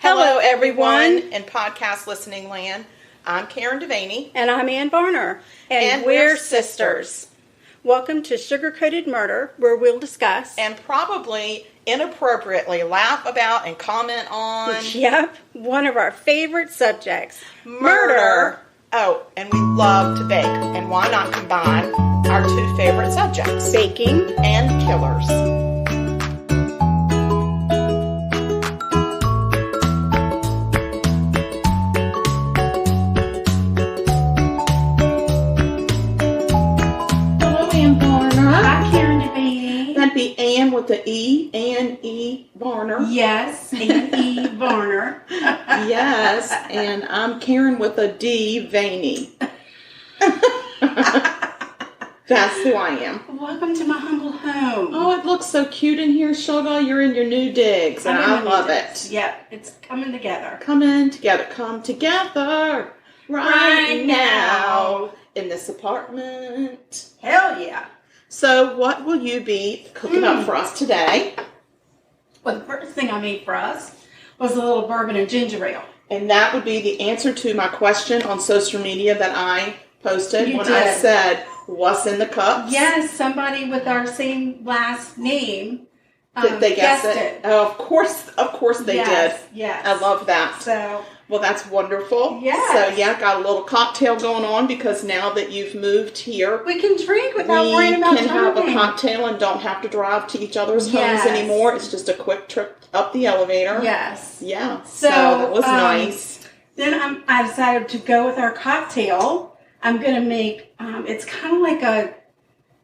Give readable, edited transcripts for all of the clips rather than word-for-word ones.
Hello, everyone in podcast listening land. I'm Karen DeVanie. And I'm Anne Varner. And we're sisters. Welcome to Sugar Coated Murder, where we'll discuss and probably inappropriately laugh about and comment on. Yep, one of our favorite subjects. Murder. Oh, and we love to bake. And why not combine our two favorite subjects? Baking and killers. Be Anne with the E, Anne E. Varner. Yes, Anne E. Varner. Yes, and I'm Karen with a DeVanie. That's who I am. Welcome to my humble home. Oh, it looks so cute in here, Sugar. You're in your new digs, and I love it. Yep, it's coming together. Come together right now in this apartment. Hell yeah. So what will you be cooking up for us today? Well, the first thing I made for us was a little bourbon and ginger ale. And that would be the answer to my question on social media that I posted I said, what's in the cups? Yes, somebody with our same last name they guessed it. Oh, of course they did. Yes. I love that. So... Well, that's wonderful. Yes. So, yeah, got a little cocktail going on because now that you've moved here, we can drink without worrying about we can have a cocktail and don't have to drive to each other's homes anymore. It's just a quick trip up the elevator. Yes. Yeah. So that was nice. Then I decided to go with our cocktail. I'm going to make, it's kind of like a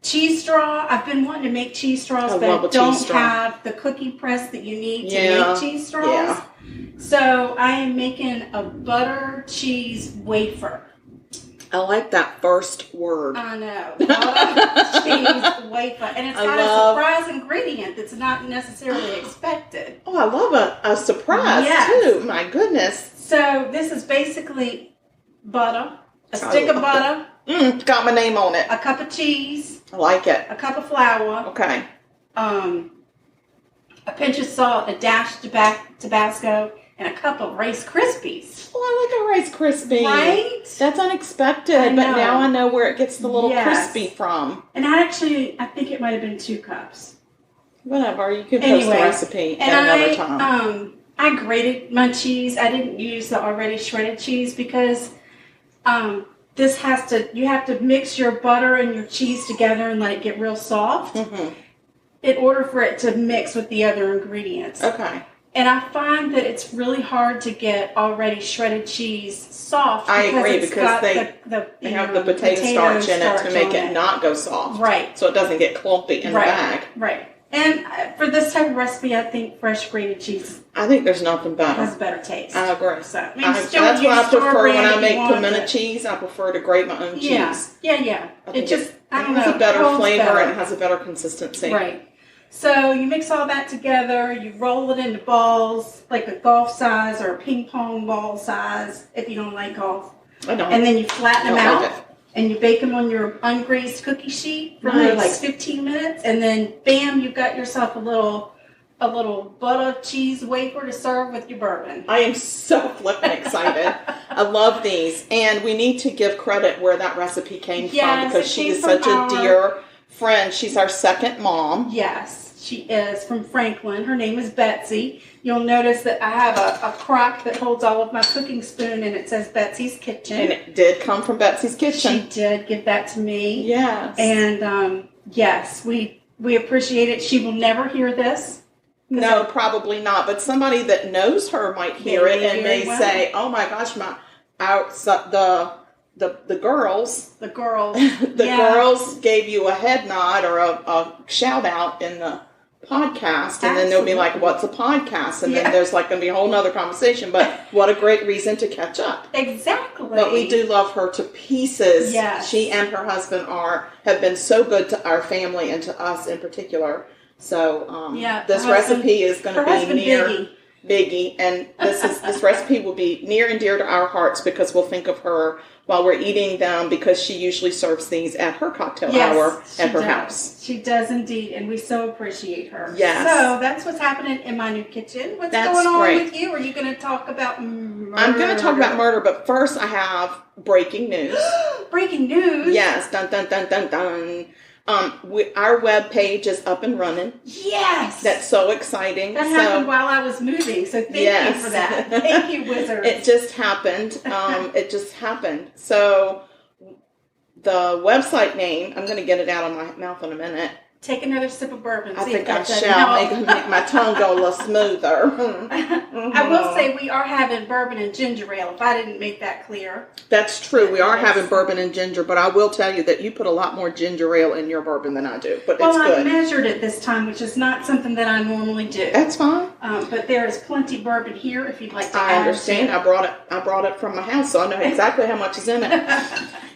cheese straw. I've been wanting to make cheese straws, but I don't have the cookie press that you need to make cheese straws. Yeah. So I am making a butter cheese wafer. I like that first word. I know. Butter cheese wafer. And it's got a surprise ingredient that's not necessarily expected. Oh, I love a surprise, too. My goodness. So this is basically butter, a stick of butter. Got my name on it. A cup of cheese. I like it. A cup of flour. Okay. A pinch of salt, a dash of Tabasco, and a cup of Rice Krispies. Oh, I like a Rice Krispie. Right? That's unexpected, but now I know where it gets the little crispy from. And I think it might have been 2 cups. Whatever, you can post the recipe at another time. I grated my cheese. I didn't use the already shredded cheese because you have to mix your butter and your cheese together and let it get real soft. Mm-hmm. In order for it to mix with the other ingredients. Okay. And I find that it's really hard to get already shredded cheese soft. I agree because they have the potato starch in it to make it not go soft. Right. So it doesn't get clumpy in the bag. Right. And for this type of recipe, I think fresh grated cheese. I think there's nothing better. Has better taste. I agree. So that's what I prefer when I make pimento cheese. I prefer to grate my own cheese. Yeah. It has a better flavor and it has a better consistency. Right. So you mix all that together, you roll it into balls, like a golf size or a ping pong ball size, if you don't like golf. I don't. And then you flatten them out, and you bake them on your ungreased cookie sheet for like 15 minutes, and then bam, you've got yourself a little butter cheese wafer to serve with your bourbon. I am so flippin' excited. I love these, and we need to give credit where that recipe came from because she is such a dear friend. She's our second mom. Yes, she is from Franklin. Her name is Betsy. You'll notice that I have a crock that holds all of my cooking spoon, and it says Betsy's Kitchen. And it did come from Betsy's Kitchen. She did give that to me. Yes. And yes, we appreciate it. She will never hear this. No, probably not. But somebody that knows her might hear it and may say, "Oh my gosh, the girls." The girls. Girls gave you a head nod or a shout out in the podcast. And then they'll be like, what's a podcast? And then there's like going to be a whole nother conversation. But what a great reason to catch up. Exactly. But we do love her to pieces. Yes. She and her husband have been so good to our family and to us in particular. So this recipe is going to be near biggie, and this recipe will be near and dear to our hearts because we'll think of her while we're eating them, because she usually serves these at her cocktail hour at her house. She does indeed, and we so appreciate her. Yes. So that's what's happening in my new kitchen. What's going on with you? Are you going to talk about murder? I'm going to talk about murder, but first I have breaking news. Breaking news? Yes. Dun, dun, dun, dun, dun. Our web page is up and running. Yes. That's so exciting. That happened while I was moving, so thank you for that. Thank you, Wizards. It just happened. So the website name, I'm going to get it out of my mouth in a minute. Take another sip of bourbon. I think I shall make my tongue go a little smoother. I will say we are having bourbon and ginger ale, if I didn't make that clear. That's true. We are having bourbon and ginger, but I will tell you that you put a lot more ginger ale in your bourbon than I do. But it's good. I measured it this time, which is not something that I normally do. That's fine. But there is plenty bourbon here if you'd like to add. I understand. I brought it from my house, so I know exactly how much is in it.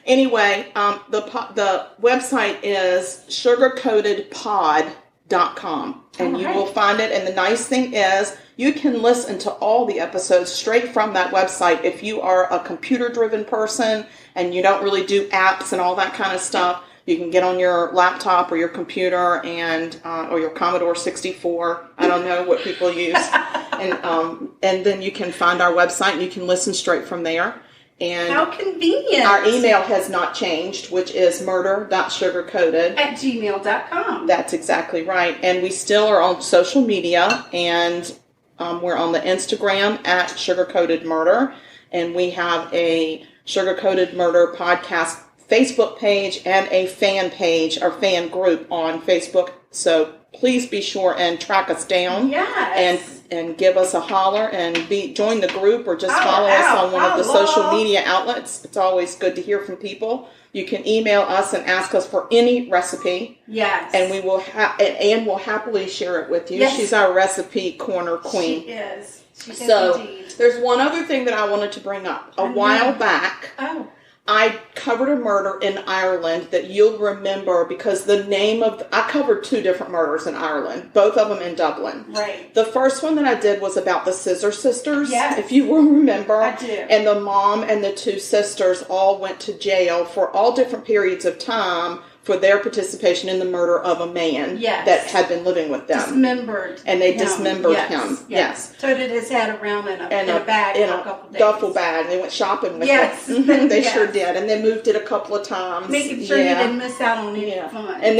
Anyway, the website is sugarcoatedpod.com, and you will find it. And the nice thing is you can listen to all the episodes straight from that website. If you are a computer-driven person and you don't really do apps and all that kind of stuff, you can get on your laptop or your computer and or your Commodore 64. I don't know what people use, and then you can find our website and you can listen straight from there. And how convenient. Our email has not changed, which is murder.sugarcoated@gmail.com. That's exactly right. And we still are on social media, and we're on the Instagram at Sugarcoated Murder, and we have a Sugarcoated Murder podcast Facebook page and a fan page or fan group on Facebook. So please be sure and track us down. Yes. And give us a holler and join the group, or just follow us on one of the social media outlets. It's always good to hear from people. You can email us and ask us for any recipe. Yes. And we will Anne will happily share it with you. Yes. She's our recipe corner queen. She is. She is indeed. There's one other thing that I wanted to bring up. A while back. Oh. I covered a murder in Ireland that you'll remember because I covered 2 different murders in Ireland, both of them in Dublin. Right. The first one that I did was about the Scissor Sisters, if you will remember. I do. And the mom and the 2 sisters all went to jail for all different periods of time for their participation in the murder of a man that had been living with them. Dismembered. And they dismembered him. Yes. Toted his head around in a bag for a couple days. Duffel bag. They went shopping with it. They sure did. And they moved it a couple of times. Making sure he didn't miss out on any fun. And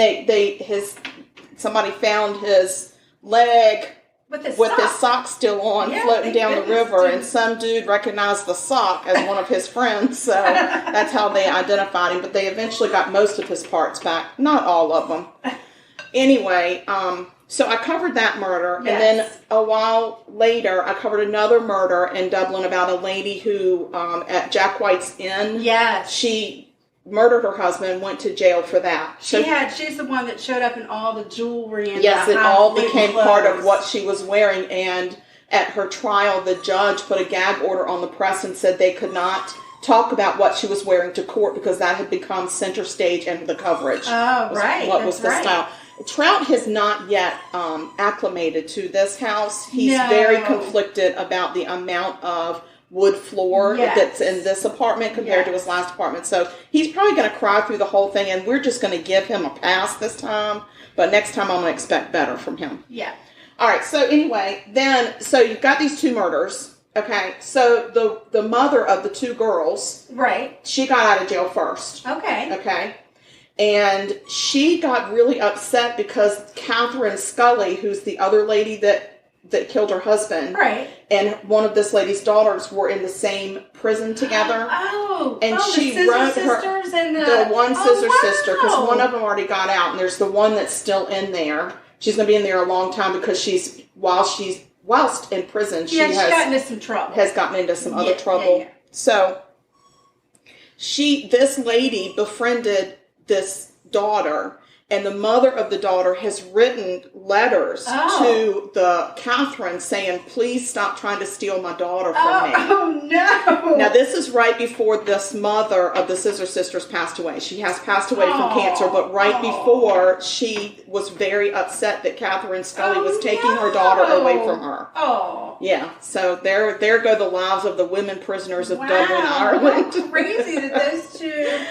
somebody found his leg with his sock still on, floating down the river, and some dude recognized the sock as one of his friends, so that's how they identified him, but they eventually got most of his parts back, not all of them. Anyway, so I covered that murder, and then a while later, I covered another murder in Dublin about a lady who, at Jack White's Inn, she murdered her husband, went to jail for that. She's the one that showed up in all the jewelry and it all became part of what she was wearing. And at her trial, the judge put a gag order on the press and said they could not talk about what she was wearing to court because that had become center stage and the coverage. Oh, right. What was the style? Trout has not yet acclimated to this house. He's very conflicted about the amount of wood floor that's in this apartment compared to his last apartment. So he's probably going to cry through the whole thing, and we're just going to give him a pass this time. But next time I'm going to expect better from him. Yeah. All right. So anyway, so you've got these 2 murders. Okay. So the mother of the 2 girls. Right. She got out of jail first. Okay. Okay. And she got really upset because Catherine Scully, who's the other lady that killed her husband, and one of this lady's daughters were in the same prison together. She wrote the one scissor sister, because one of them already got out, and there's the one that's still in there. She's going to be in there a long time because whilst in prison, she has gotten into some trouble. Has gotten into some other trouble. Yeah. So this lady befriended this daughter. And the mother of the daughter has written letters to the Catherine saying, please stop trying to steal my daughter from me. Oh, no. Now, this is right before this mother of the Scissor Sisters passed away. She has passed away from cancer, but right before, she was very upset that Catherine Scully was taking her daughter away from her. Oh. Yeah, so there go the lives of the women prisoners of Dublin, Ireland. That's crazy that those two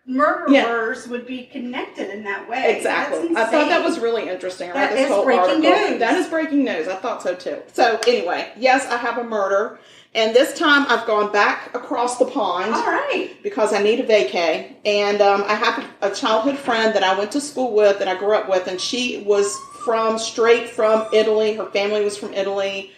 murderers would be connected in that way. Exactly. I thought that was really interesting. That is breaking news. That is breaking news. I thought so too. So anyway, yes, I have a murder. And this time I've gone back across the pond. All right. Because I need a vacay. And I have a childhood friend that I went to school with, that I grew up with, and she was straight from Italy. Her family was from Italy.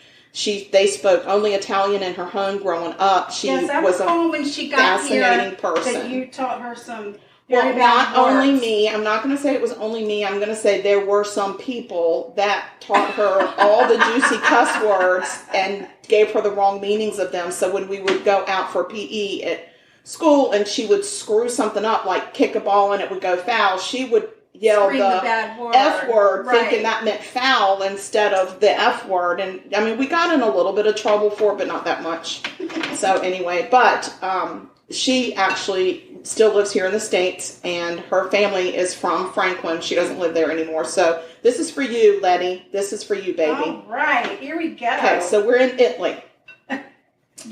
They spoke only Italian in her home growing up. She was a when she got fascinating here, person. That you taught her some Well, not only me. I'm not going to say it was only me. I'm going to say there were some people that taught her all the juicy cuss words and gave her the wrong meanings of them. So when we would go out for PE at school and she would screw something up, like kick a ball and it would go foul, she would yell the F word, thinking that meant foul instead of the F word. And I mean, we got in a little bit of trouble for it, but not that much. So anyway, but she actually still lives here in the States, and her family is from Franklin. She doesn't live there anymore. So this is for you, Letty. This is for you, baby. All right, here we go. Okay, so we're in Italy.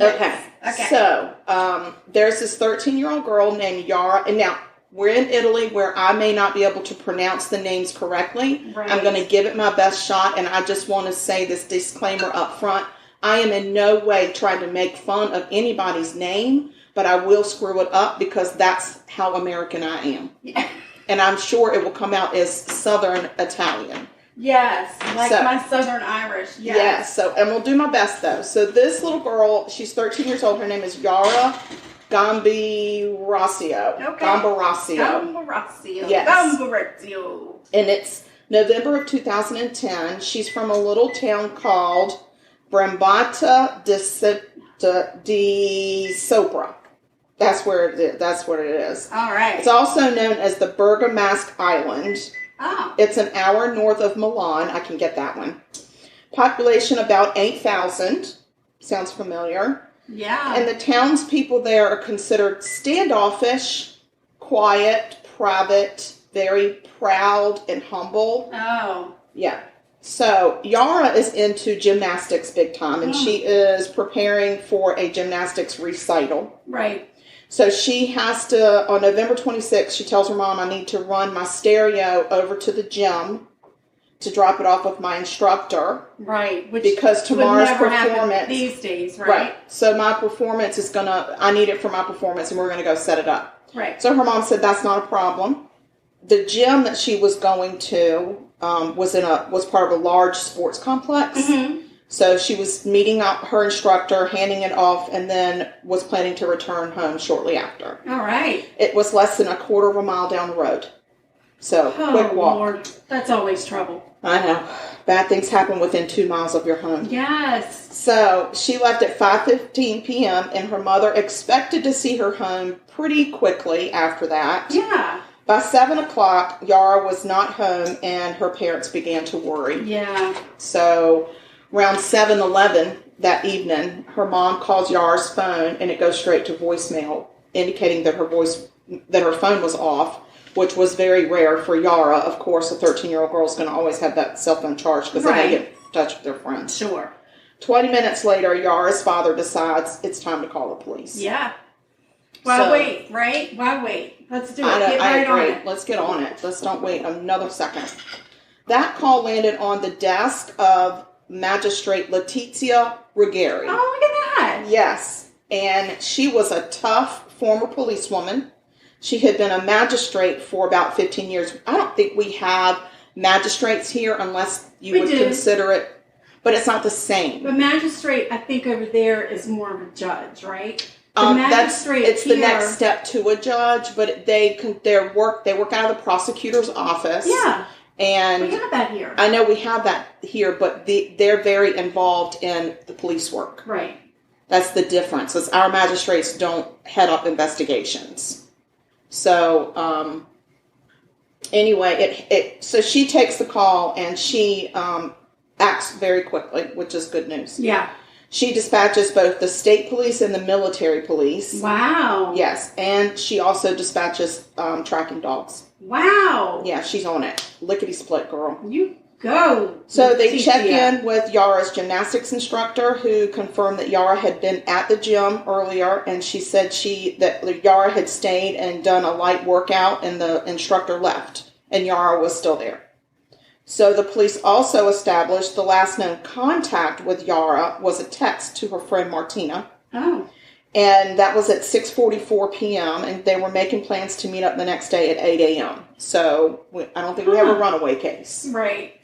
Okay. So there's this 13-year-old girl named Yara, and now we're in Italy, where I may not be able to pronounce the names correctly. Right. I'm going to give it my best shot, and I just want to say this disclaimer up front. I am in no way trying to make fun of anybody's name, but I will screw it up because that's how American I am. Yeah. And I'm sure it will come out as Southern Italian. Yes, like my Southern Irish. Yes. Yes, and we'll do my best, though. So this little girl, she's 13 years old. Her name is Yara Gambirasio. Okay. Gambirasio. Yes. Gambirasio. And it's November of 2010. She's from a little town called Brambata di Sopra. That's where it is. That's what it is. All right. It's also known as the Bergamasque Island. Oh. It's an hour north of Milan. I can get that one. Population about 8,000. Sounds familiar. Yeah. And the townspeople there are considered standoffish, quiet, private, very proud, and humble. Oh. Yeah. So Yara is into gymnastics big time, and she is preparing for a gymnastics recital. Right. So she has to, on November 26th, she tells her mom, I need to run my stereo over to the gym to drop it off with my instructor. Right. Which because tomorrow's would never performance happen these days, right? Right. So my performance is I need it for my performance, and we're going to go set it up. Right. So her mom said that's not a problem. The gym that she was going to was part of a large sports complex. Mm-hmm. So she was meeting up her instructor, handing it off, and then was planning to return home shortly after. All right. It was less than a quarter of a mile down the road. So, quick walk. Lord. That's always trouble. I know. Bad things happen within 2 miles of your home. Yes. So, she left at 5:15 p.m., and her mother expected to see her home pretty quickly after that. Yeah. By 7 o'clock, Yara was not home, and her parents began to worry. Yeah. So, around 7:11 that evening, her mom calls Yara's phone, and it goes straight to voicemail, indicating that her phone was off, which was very rare for Yara. Of course, a 13-year-old girl is going to always have that cell phone charged because they don't get in touch with their friends. Sure. 20 minutes later, Yara's father decides it's time to call the police. Yeah. Why wait, right? Why wait? Let's do it. I agree. Let's get on it. Let's don't wait another second. That call landed on the desk of Magistrate Letizia Ruggieri. Oh, look at that. Yes. And she was a tough former policewoman. She had been a magistrate for about 15 years. I don't think we have magistrates here unless you would consider it, but it's not the same. But magistrate, I think over there is more of a judge, right? It's the next step to a judge, but they work out of the prosecutor's office. Yeah. And we have that here. I know we have that here, but they're very involved in the police work. Right. That's the difference. Is our magistrates don't head up investigations. So Anyway, so she takes the call and she acts very quickly, which is good news. Yeah. She dispatches both the state police and the military police. Wow. Yes, and she also dispatches tracking dogs. Wow. Yeah, she's on it. Lickety-split, girl. You go. So they check in with Yara's gymnastics instructor, who confirmed that Yara had been at the gym earlier, and she said that Yara had stayed and done a light workout, and the instructor left, and Yara was still there. So the police also established the last known contact with Yara was a text to her friend Martina. Oh. And that was at 6:44 p.m., and they were making plans to meet up the next day at 8 a.m. So I don't think we have a runaway case. Right.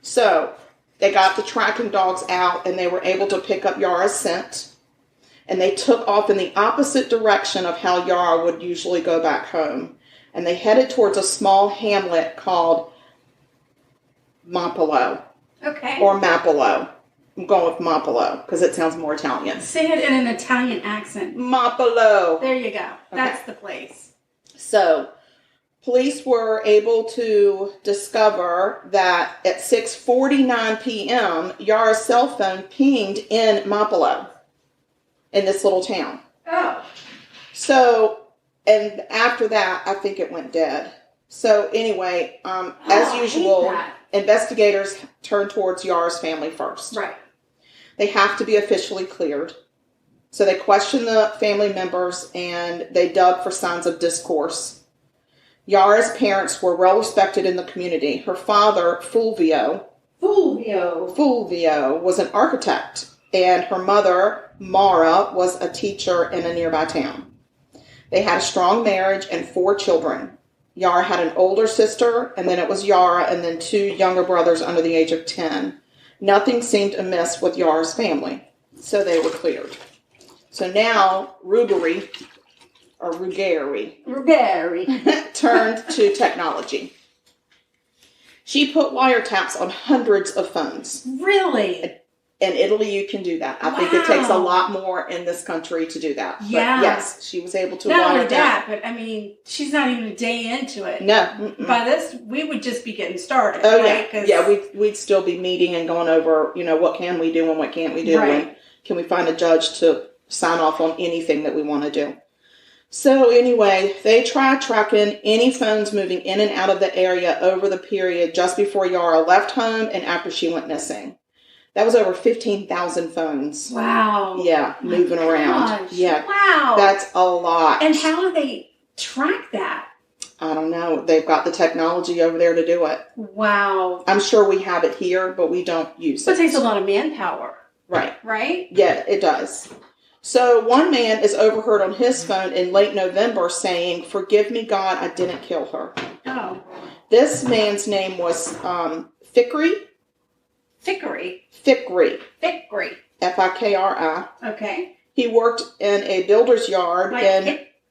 So they got the tracking dogs out, and they were able to pick up Yara's scent. And they took off in the opposite direction of how Yara would usually go back home. And they headed towards a small hamlet called Mapolo. Okay. Or Mapolo. I'm going with Mapolo because it sounds more Italian. Say it in an Italian accent. Mapolo. There you go. That's the place. So, police were able to discover that at 6:49 p.m., Yara's cell phone pinged in Mapolo, in this little town. Oh. So, and after that, I think it went dead. So, anyway, as usual, investigators turn towards Yara's family first. Right. They have to be officially cleared. So they questioned the family members and they dug for signs of discourse. Yara's parents were well respected in the community. Her father, Fulvio, was an architect, and her mother, Mara, was a teacher in a nearby town. They had a strong marriage and 4 children. Yara had an older sister, and then it was Yara, and then 2 younger brothers under the age of 10. Nothing seemed amiss with Yara's family, so they were cleared. So now, Ruggeri turned to technology. She put wiretaps on hundreds of phones. Really? In Italy, you can do that. I think it takes a lot more in this country to do that. Yeah. But yes, she was able to Not wiretap. only that, but I mean, she's not even a day into it. No. Mm-mm. By this, we would just be getting started. Oh, right? yeah. We'd still be meeting and going over, what can we do and what can't we do. Right. And can we find a judge to sign off on anything that we want to do. So anyway, they tried tracking any phones moving in and out of the area over the period just before Yara left home and after she went missing. That was over 15,000 phones. Wow. Yeah, moving around. Gosh. Yeah. Wow. That's a lot. And how do they track that? I don't know. They've got the technology over there to do it. Wow. I'm sure we have it here, but we don't use it. It takes a lot of manpower. Right. Right? Yeah, it does. So one man is overheard on his phone in late November saying, "Forgive me, God, I didn't kill her." Oh. This man's name was Fikri. Fikri. Fikri. Okay. He worked in a builder's yard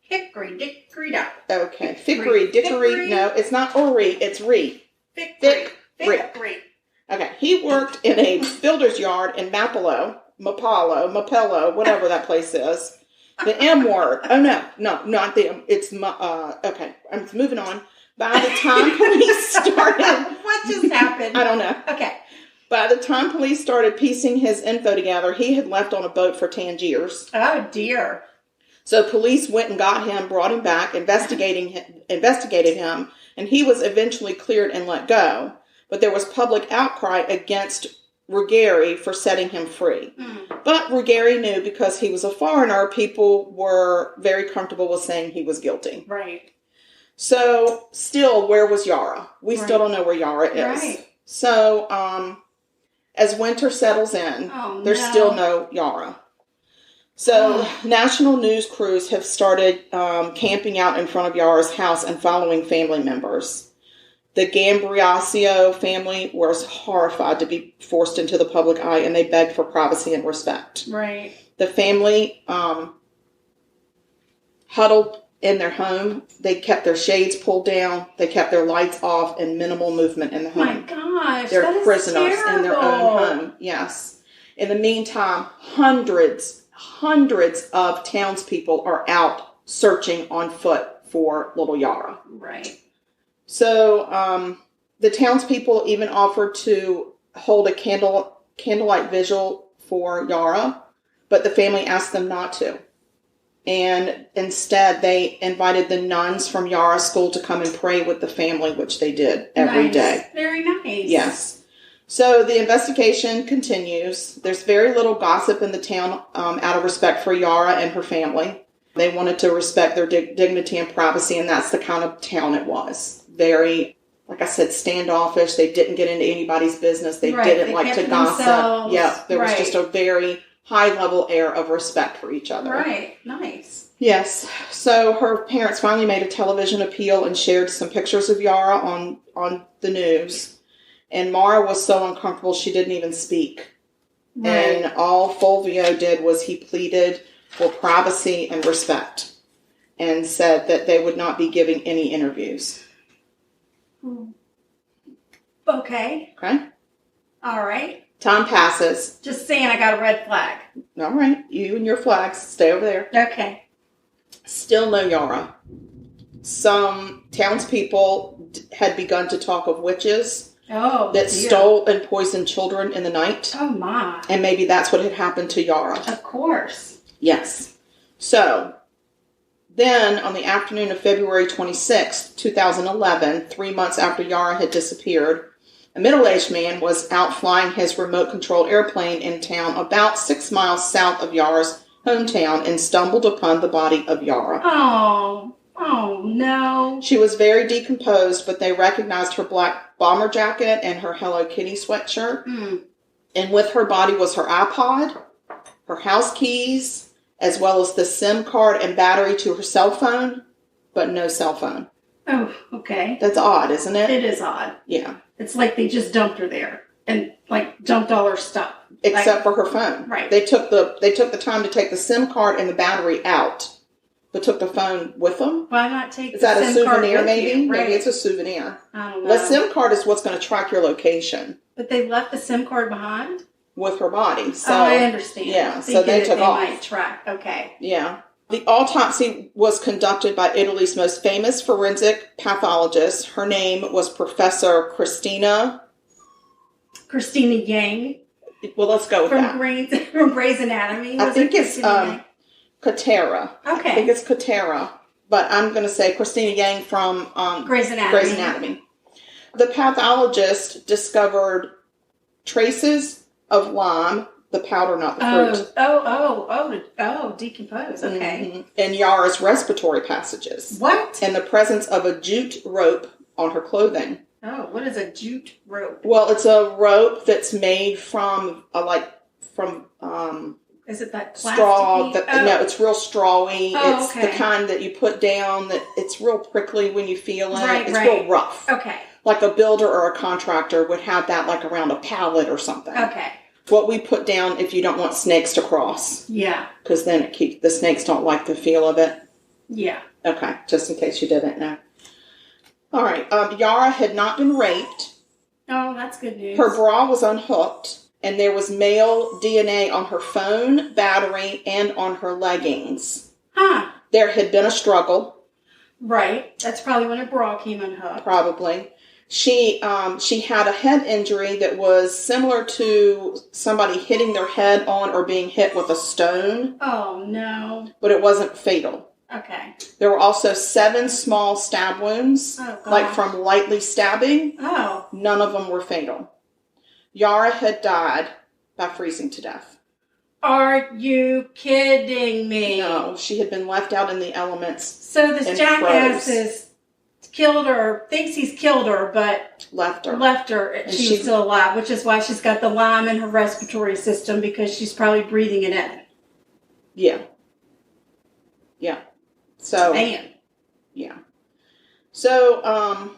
Hickory, dickory dock. Okay. Fikri, dickory. No, it's not Ori, it's Re. Fikri. Okay. He worked in a builder's yard in Mapolo, whatever that place is. The M word. Oh, no, not the M. It's, okay. I'm moving on. By the time police started. What just happened? I don't know. Okay. By the time police started piecing his info together, he had left on a boat for Tangiers. Oh, dear. So police went and got him, brought him back, investigated him, and he was eventually cleared and let go. But there was public outcry against Ruggeri for setting him free. But Ruggeri knew because he was a foreigner, people were very comfortable with saying he was guilty. Right. So, still, where was Yara? We still don't know where Yara is. Right. So, as winter settles in, there's still no Yara. So, national news crews have started camping out in front of Yara's house and following family members. The Gambirasio family was horrified to be forced into the public eye, and they begged for privacy and respect. Right. The family huddled in their home. They kept their shades pulled down. They kept their lights off and minimal movement in the home. My gosh, They're that is prisoners terrible. in their own home. Yes. In the meantime, hundreds of townspeople are out searching on foot for little Yara. Right. So the townspeople even offered to hold a candlelight vigil for Yara, but the family asked them not to. And instead, they invited the nuns from Yara School to come and pray with the family, which they did every day. Very nice. Yes. So the investigation continues. There's very little gossip in the town out of respect for Yara and her family. They wanted to respect their dignity and privacy, and that's the kind of town it was. Very, like I said, standoffish. They didn't get into anybody's business. They didn't like to gossip. Themselves. Yeah, there was just a very high-level air of respect for each other. Right. Nice. Yes. So her parents finally made a television appeal and shared some pictures of Yara on the news. And Mara was so uncomfortable she didn't even speak. Right. And all Fulvio did was he pleaded for privacy and respect and said that they would not be giving any interviews. Okay. Okay. All right. Time passes. Just saying I got a red flag. All right. You and your flags. Stay over there. Okay. Still no Yara. Some townspeople had begun to talk of witches that stole and poisoned children in the night. Oh, my. And maybe that's what had happened to Yara. Of course. Yes. So, then on the afternoon of February 26, 2011, 3 months after Yara had disappeared, a middle-aged man was out flying his remote-controlled airplane in town about 6 miles south of Yara's hometown and stumbled upon the body of Yara. Oh, no. She was very decomposed, but they recognized her black bomber jacket and her Hello Kitty sweatshirt. Mm. And with her body was her iPod, her house keys, as well as the SIM card and battery to her cell phone, but no cell phone. Oh, okay. That's odd, isn't it? It is odd. Yeah. It's like they just dumped her there and dumped all her stuff. Except for her phone. Right. They took the time to take the SIM card and the battery out, but took the phone with them. Why not take the SIM card? Is that a souvenir maybe? Right. Maybe it's a souvenir. I don't know. The SIM card is what's going to track your location. But they left the SIM card behind? With her body. So, I understand. Yeah, so they took off. They might track. Okay. Yeah. The autopsy was conducted by Italy's most famous forensic pathologist. Her name was Professor Christina Yang. Well, let's go with that. From Grey's Anatomy. I think it's Katera. Okay. I think it's Katera. But I'm going to say Christina Yang from Grey's Anatomy. Grey's Anatomy. The pathologist discovered traces of lime, the powder, not the fruit. Oh, decompose. Okay. Mm-hmm. And Yara's respiratory passages. What? And the presence of a jute rope on her clothing. Oh, what is a jute rope? Well, it's a rope that's made from is it that straw? No, it's real strawy. Oh, it's the kind that you put down that it's real prickly when you feel it. Right, it's real rough. Okay. Like a builder or a contractor would have that like around a pallet or something. Okay. What we put down if you don't want snakes to cross. Yeah. Because then the snakes don't like the feel of it. Yeah. Okay, just in case you didn't know. All right. Yara had not been raped. Oh, that's good news. Her bra was unhooked, and there was male DNA on her phone, battery, and on her leggings. Huh. There had been a struggle. Right. That's probably when her bra came unhooked. Probably. She had a head injury that was similar to somebody hitting their head on or being hit with a stone. Oh, no. But it wasn't fatal. Okay. There were also 7 small stab wounds, like from lightly stabbing. Oh. None of them were fatal. Yara had died by freezing to death. Are you kidding me? No, she had been left out in the elements. So this jackass is killed her, thinks he's killed her, but left her. And she was still alive, which is why she's got the lime in her respiratory system, because she's probably breathing it in. Yeah. Yeah. So, man. Yeah. So,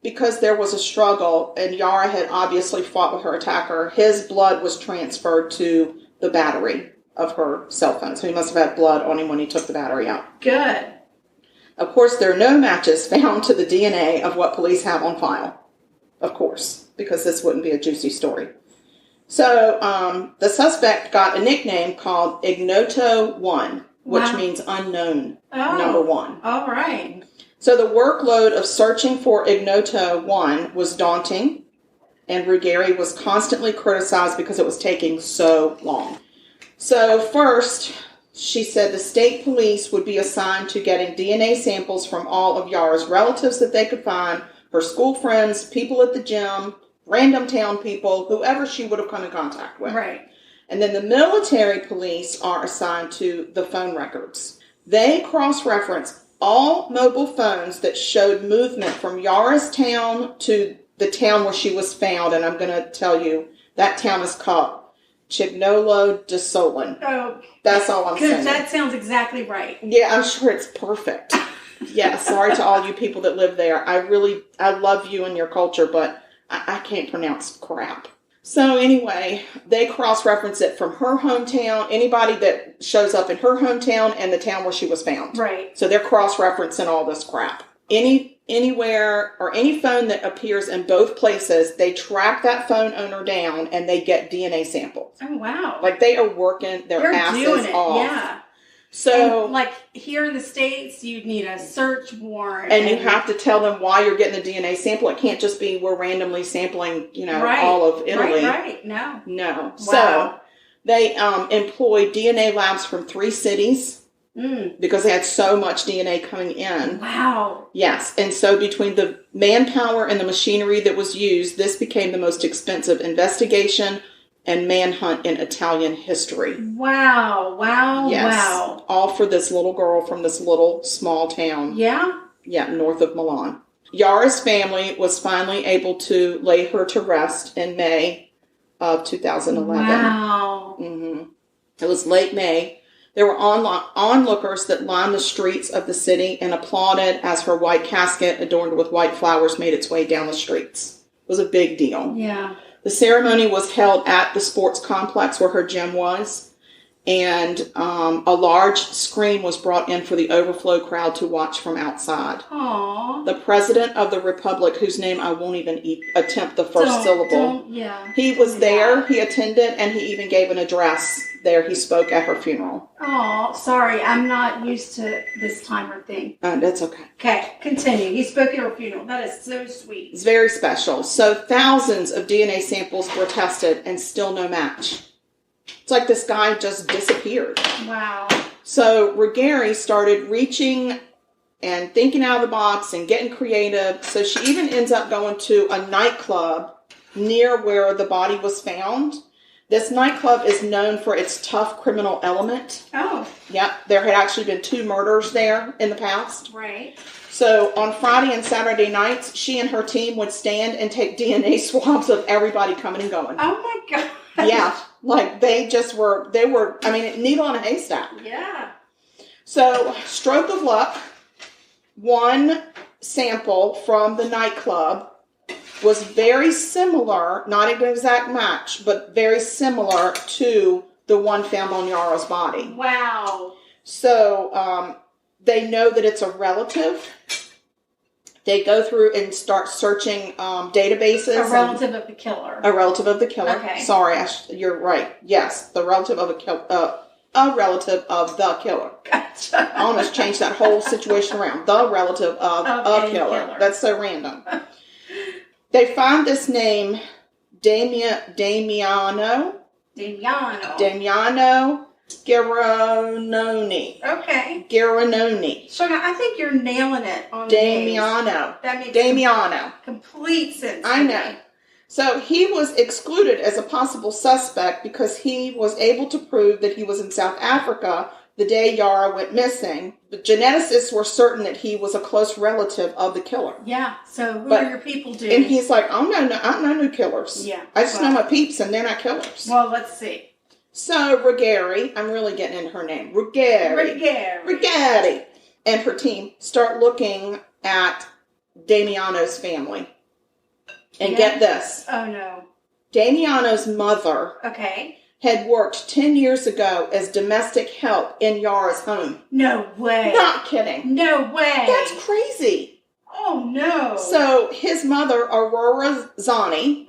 because there was a struggle and Yara had obviously fought with her attacker, his blood was transferred to the battery of her cell phone. So he must have had blood on him when he took the battery out. Good. Of course, there are no matches found to the DNA of what police have on file. Of course, because this wouldn't be a juicy story. So, the suspect got a nickname called Ignoto 1. Which means unknown, number 1. All right. So the workload of searching for Ignoto 1 was daunting, and Ruggieri was constantly criticized because it was taking so long. So first, she said the state police would be assigned to getting DNA samples from all of Yara's relatives that they could find, her school friends, people at the gym, random town people, whoever she would have come in contact with. Right. And then the military police are assigned to the phone records. They cross-reference all mobile phones that showed movement from Yara's town to the town where she was found. And I'm going to tell you, that town is called Chignolo de Solon. Oh. That's all I'm saying. Because that sounds exactly right. Yeah, I'm sure it's perfect. Yeah, sorry to all you people that live there. I love you and your culture, but I can't pronounce crap. So anyway, they cross-reference it from her hometown, anybody that shows up in her hometown and the town where she was found. Right. So they're cross-referencing all this crap. Anywhere or any phone that appears in both places, they track that phone owner down and they get DNA samples. Oh, wow. Like they are working their asses doing it. off. Yeah. So, and like here in the States, you'd need a search warrant. And you have to tell them why you're getting the DNA sample. It can't just be we're randomly sampling, all of Italy. Right. No. Wow. So they employed DNA labs from 3 cities because they had so much DNA coming in. Wow. Yes. And so between the manpower and the machinery that was used, this became the most expensive investigation and manhunt in Italian history. Wow. Yes. Wow. All for this little girl from this little small town. Yeah? Yeah, north of Milan. Yara's family was finally able to lay her to rest in May of 2011. Wow. It was late May. There were onlookers that lined the streets of the city and applauded as her white casket, adorned with white flowers, made its way down the streets. It was a big deal. Yeah. The ceremony was held at the sports complex where her gym was, and a large screen was brought in for the overflow crowd to watch from outside. Aww. The president of the republic, whose name I won't even attempt the first syllable, he was there, he attended, and he even gave an address there. He spoke at her funeral. Oh, sorry, I'm not used to this timer thing. That's okay. Okay, continue. He spoke at her funeral. That is so sweet. It's very special. So thousands of DNA samples were tested and still no match. It's like this guy just disappeared. Wow. So Ruggieri started reaching and thinking out of the box and getting creative. So she even ends up going to a nightclub near where the body was found. This nightclub is known for its tough criminal element. Oh. Yeah, there had actually been 2 murders there in the past. Right. So on Friday and Saturday nights, she and her team would stand and take DNA swabs of everybody coming and going. Oh my God. Yeah, like they were, needle in a haystack. Yeah. So, stroke of luck, one sample from the nightclub was very similar, not an exact match, but very similar to the one found on Yara's body. Wow. So, they know that it's a relative. They go through and start searching databases. A relative of the killer. A relative of the killer. Okay. Sorry, you're right. Yes, the relative of a relative of the killer. Gotcha. I almost changed that whole situation around. The relative of a killer. That's so random. They find this name, Damiano Girononi. Okay. Girononi. So now I think you're nailing it on Damiano. That makes Damiano. Complete sense. I know. So he was excluded as a possible suspect because he was able to prove that he was in South Africa the day Yara went missing. The geneticists were certain that he was a close relative of the killer. Yeah. So who are your people doing? And he's like, I don't know no killers. Yeah. I just know my peeps and they're not killers. Well, let's see. So Ruggieri, I'm really getting into her name. Ruggieri and her team start looking at Damiano's family. And get this. Oh, no. Damiano's mother had worked 10 years ago as domestic help in Yara's home. No way. Not kidding. No way. That's crazy. Oh, no. So his mother, Aurora Zani,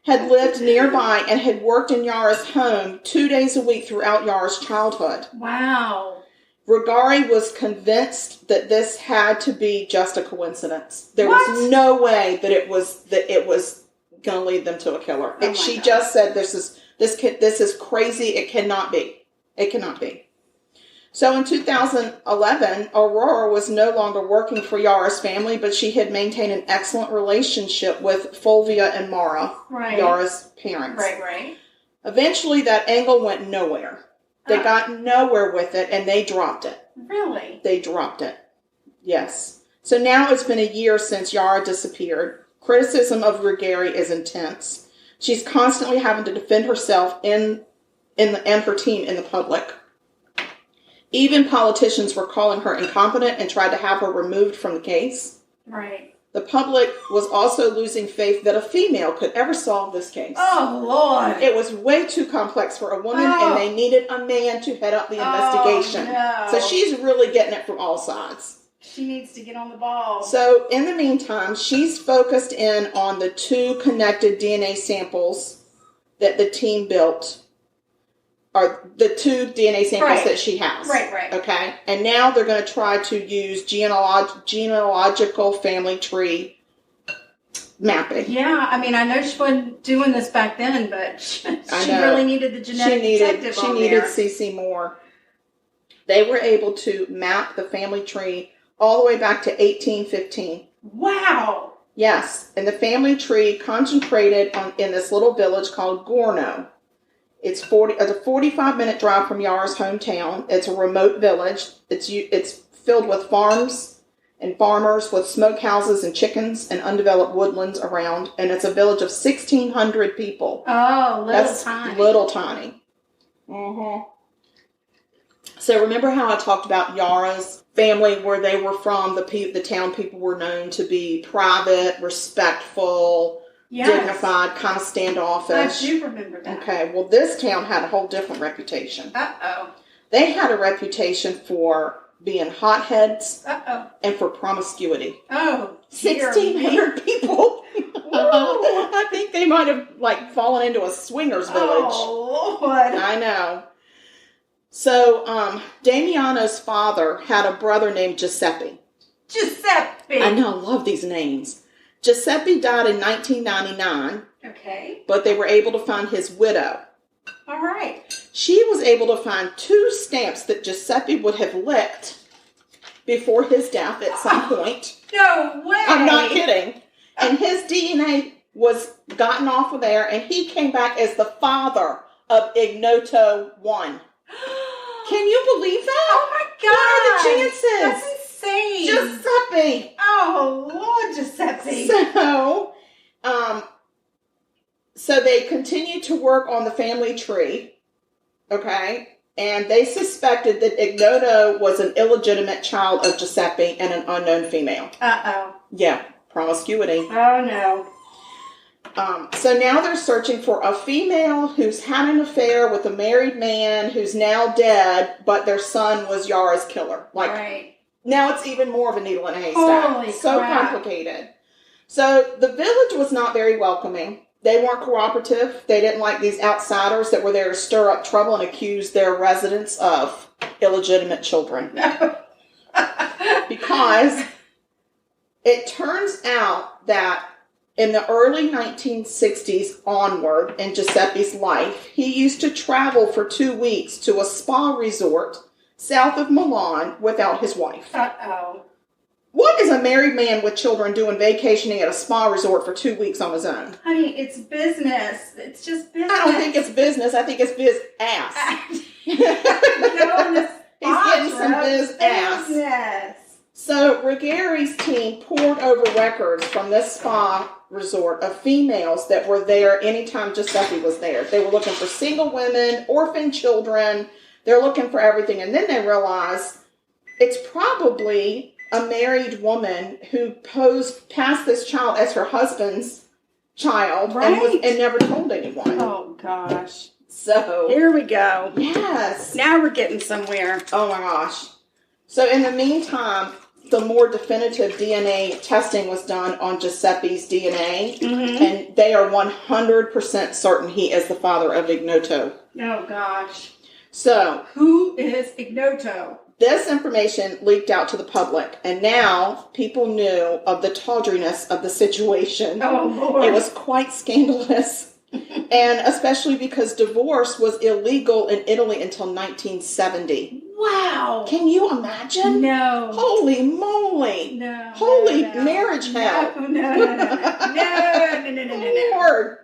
had lived nearby and had worked in Yara's home 2 days a week throughout Yara's childhood. Wow. Regari was convinced that this had to be just a coincidence. There was no way that it was going to lead them to a killer. And she just said, "This is crazy. It cannot be. It cannot be." So in 2011, Aurora was no longer working for Yara's family, but she had maintained an excellent relationship with Fulvia and Mara, Yara's parents. Right. Eventually, that angle went nowhere. They got nowhere with it, and they dropped it. Really? They dropped it. Yes. So now it's been a year since Yara disappeared. Criticism of Regari is intense. She's constantly having to defend herself and her team in the public. Even politicians were calling her incompetent and tried to have her removed from the case. Right. The public was also losing faith that a female could ever solve this case. Oh, Lord. It was way too complex for a woman, and they needed a man to head up the investigation. No. So she's really getting it from all sides. She needs to get on the ball. So in the meantime, she's focused in on the 2 connected DNA samples that the team built, or the 2 DNA samples that she has. Right. Okay? And now they're going to try to use genealogical family tree mapping. Yeah, I mean, I know she wasn't doing this back then, but she really needed the genetic detective on there. She needed CC Moore. They were able to map the family tree all the way back to 1815. Wow! Yes, and the family tree concentrated in this little village called Gorno. It's a 45-minute drive from Yara's hometown. It's a remote village. It's filled with farms and farmers with smokehouses and chickens and undeveloped woodlands around. And it's a village of 1,600 people. Oh, tiny. Little tiny. Mm-hmm. So remember how I talked about Yara's family, where they were from? The town people were known to be private, respectful, dignified, kind of standoffish. I do remember that. Okay, well, this town had a whole different reputation. Uh-oh. They had a reputation for being hotheads and for promiscuity. Oh, 1,600 people. I think they might have, fallen into a swingers village. Oh, Lord. I know. So, Damiano's father had a brother named Giuseppe. Giuseppe. I know, I love these names. Giuseppe died in 1999. Okay. But they were able to find his widow. All right. She was able to find 2 stamps that Giuseppe would have licked before his death at some point. No way. I'm not kidding. And his DNA was gotten off of there, and he came back as the father of Ignoto 1. Can you believe that? Oh my God. What are the chances? That's insane. Giuseppe. Oh, Lord, Giuseppe. So they continued to work on the family tree, okay? And they suspected that Ignoto was an illegitimate child of Giuseppe and an unknown female. Uh-oh. Yeah, promiscuity. Oh, no. So now they're searching for a female who's had an affair with a married man who's now dead, but their son was Yara's killer. Right. Now it's even more of a needle in a haystack. Holy so crap. Complicated. So the village was not very welcoming. They weren't cooperative. They didn't like these outsiders that were there to stir up trouble and accuse their residents of illegitimate children. Because it turns out that in the early 1960s onward in Giuseppe's life, he used to travel for 2 weeks to a spa resort south of Milan without his wife. Uh-oh. What is a married man with children doing vacationing at a spa resort for 2 weeks on his own? Honey, it's business. It's just business. I don't think it's business. I think it's biz ass. He's getting some biz ass. Yes. So Regari's team poured over records from this spa resort of females that were there anytime Giuseppe was there. They were looking for single women, orphan children. They're looking for everything. And then they realized it's probably a married woman who passed this child as her husband's child, right, and never told anyone. Oh, gosh. So here we go. Yes. Now we're getting somewhere. Oh, my gosh. So in the meantime, the more definitive DNA testing was done on Giuseppe's DNA, and they are 100% certain he is the father of Ignoto. Oh, gosh. So who is Ignoto? this information leaked out to the public, and now people knew of the tawdriness of the situation. Oh, Lord. It was quite scandalous, and especially because divorce was illegal in Italy until 1970. Wow. Can you imagine? No. Holy moly. No. Holy no. marriage hell. No. Lord.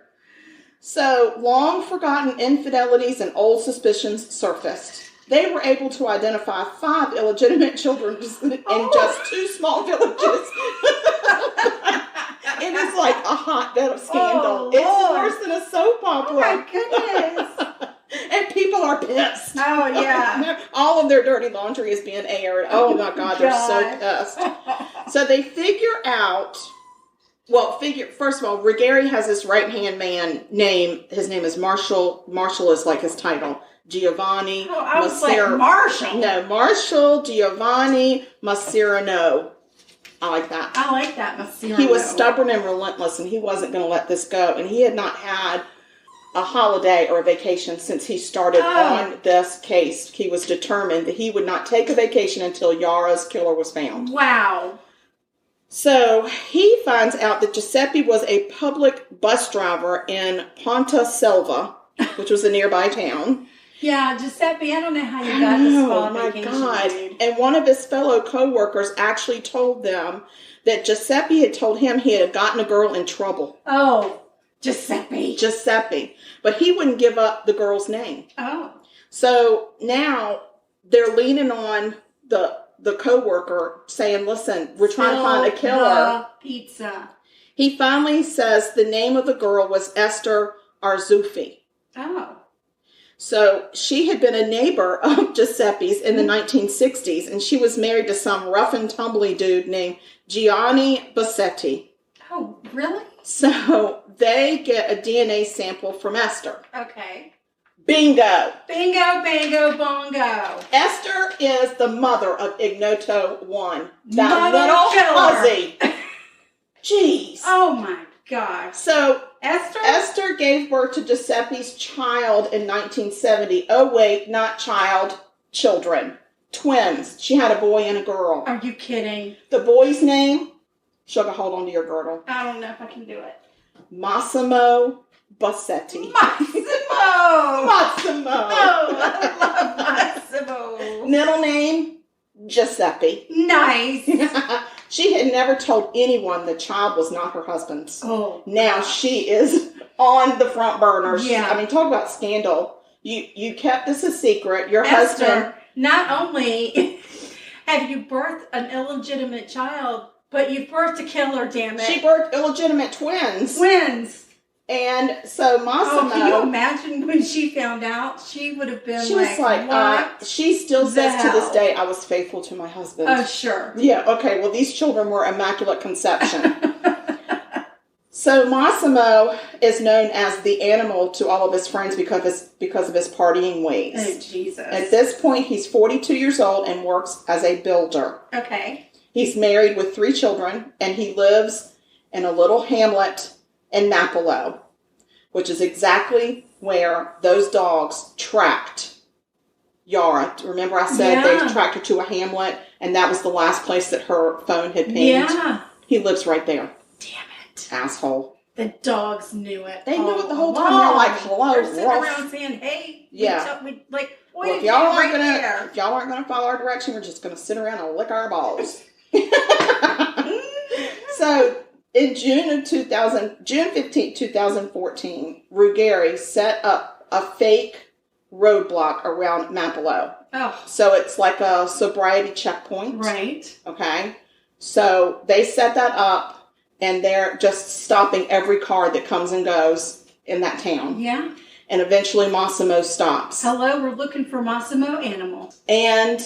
So, long forgotten infidelities and old suspicions surfaced. They were able to identify 5 illegitimate children in just 2 small villages. It is like a hotbed of scandal. It's worse than a soap opera. Oh, my goodness. And people are pissed. Oh, yeah. All of their dirty laundry is being aired. Oh, my God, they're so pissed. So they figure out... Well, first of all, Ruggieri has this right-hand man name. His name is Marshall. Marshall is like his title. Giovanni. Oh, I was like Marshall. No, Marshall Giovanni Macerino. I like that. I like that, Macerino. He was stubborn and relentless, and he wasn't going to let this go. And he had not had a holiday or a vacation since he started on this case. He was determined that he would not take a vacation until Yara's killer was found. Wow. So he finds out that Giuseppe was a public bus driver in Ponta Selva, which was a nearby town. Yeah, Giuseppe, I don't know how you got this fall vacation. Oh, my God. And one of his fellow co-workers actually told them that Giuseppe had told him he had gotten a girl in trouble. Oh, Giuseppe. But he wouldn't give up the girl's name. Oh. So now they're leaning on the co-worker saying, listen, we're trying to find a killer. Pizza. He finally says the name of the girl was Esther Arzuffi. Oh. So she had been a neighbor of Giuseppe's in the 1960s, and she was married to some rough and tumbly dude named Gianni Bassetti. Oh, really? So they get a DNA sample from Esther. Okay. Bingo. Bingo, bango, bongo. Esther is the mother of Ignoto 1. That Mother little fuzzy. Jeez. Oh, my gosh. So Esther gave birth to Giuseppe's child in 1970. Oh, wait, not child, children. Twins. She had a boy and a girl. Are you kidding? The boy's name, Sugar, hold on to your girdle. I don't know if I can do it. Massimo Bassetti. Massimo! Oh, I love Massimo. Middle name, Giuseppe. Nice. She had never told anyone the child was not her husband's. Oh. Now she is on the front burners. Yeah. I mean, talk about scandal. You kept this a secret. Your Esther, husband. not only have you birthed an illegitimate child, but you birthed a killer, damn it. She birthed illegitimate twins. And so Massimo. Oh, can you imagine when she found out? She would have been she was like she still says to this day, I was faithful to my husband. Oh, sure. Yeah, okay. Well, these children were immaculate conception. So Massimo is known as the animal to all of his friends because of his partying ways. Oh, Jesus. At this point, he's 42 years old and works as a builder. Okay. He's married with 3 children, and he lives in a little hamlet in Napolo, which is exactly where those dogs tracked Yara. Remember I said they tracked her to a hamlet, and that was the last place that her phone had pinged? Yeah. He lives right there. Damn it. Asshole. The dogs knew it. They knew it the whole time. They're like, hello, they're sitting around saying, hey. Yeah. If y'all aren't gonna follow our direction, we're just gonna sit around and lick our balls. So in June 15, 2014, Ruggieri set up a fake roadblock around Napolo. Oh. So it's like a sobriety checkpoint. Right. Okay. So they set that up, and they're just stopping every car that comes and goes in that town. Yeah. And eventually Massimo stops. Hello, we're looking for Massimo Animal. And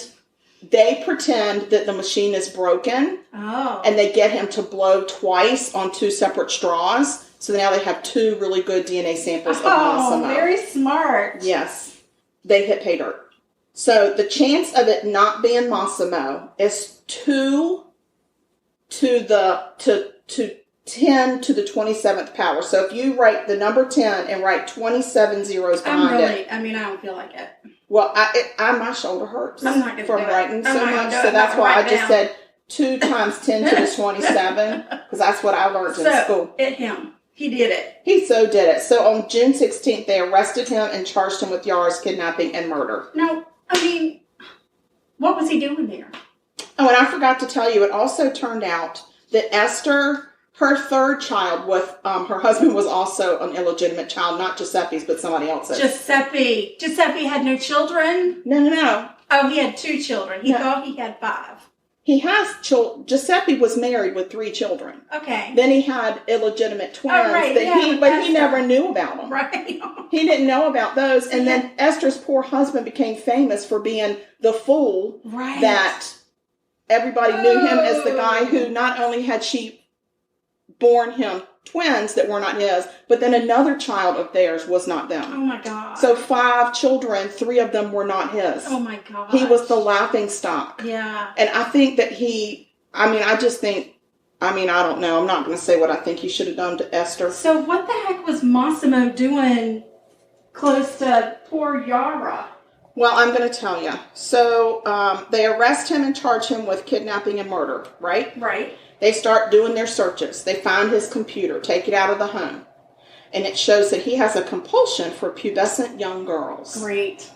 they pretend that the machine is broken. Oh. And they get him to blow twice on 2 separate straws. So now they have 2 really good DNA samples of Massimo. Oh, very smart. Yes. They hit pay dirt. So the chance of it not being Massimo is 2 to the 10 to the 27th power. So if you write the number 10 and write 27 zeros behind it. I don't feel like it. Well, my shoulder hurts I'm not from writing so much. So that's why I just said 2 times 10 to the 27, because that's what I learned in school. At him. He did it. He so did it. So on June 16th, they arrested him and charged him with Yara's kidnapping and murder. No, I mean, what was he doing there? Oh, and I forgot to tell you, it also turned out that Esther, her third child with her husband, was also an illegitimate child, not Giuseppe's, but somebody else's. Giuseppe had no children? No. Oh, he had 2 children. He thought he had 5. He has children. Giuseppe was married with 3 children. Okay. Then he had illegitimate twins but he never knew about them. Right. He didn't know about those. And then Esther's poor husband became famous for being the fool that everybody knew him as the guy who not only had she born him twins that were not his, but then another child of theirs was not them. Oh my God. So 5 children, 3 of them were not his. Oh my God. He was the laughing stock. Yeah. And I think that I don't know. I'm not going to say what I think he should have done to Esther. So what the heck was Massimo doing close to poor Yara? Well, I'm going to tell you. So they arrest him and charge him with kidnapping and murder, right? Right. They start doing their searches. They find his computer, take it out of the home. And it shows that he has a compulsion for pubescent young girls. Great.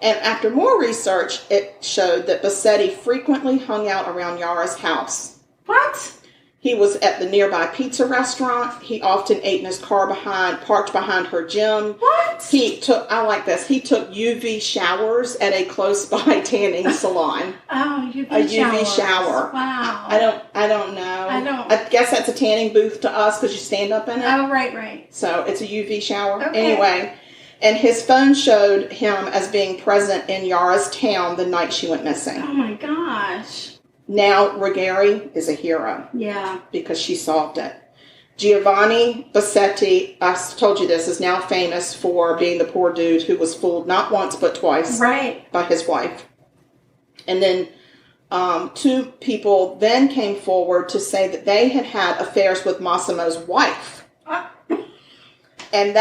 And after more research, it showed that Bassetti frequently hung out around Yara's house. What? He was at the nearby pizza restaurant. He often ate in his car parked behind her gym. What? He took UV showers at a close by tanning salon. Oh, UV shower. Wow. I don't know. I guess that's a tanning booth to us because you stand up in it. Oh, right. So it's a UV shower. Okay. Anyway, and his phone showed him as being present in Yara's town the night she went missing. Oh my gosh. Now, Ruggieri is a hero. Yeah. Because she solved it. Giovanni Bassetti, I told you this, is now famous for being the poor dude who was fooled not once but twice by his wife. And then 2 people then came forward to say that they had affairs with Massimo's wife. And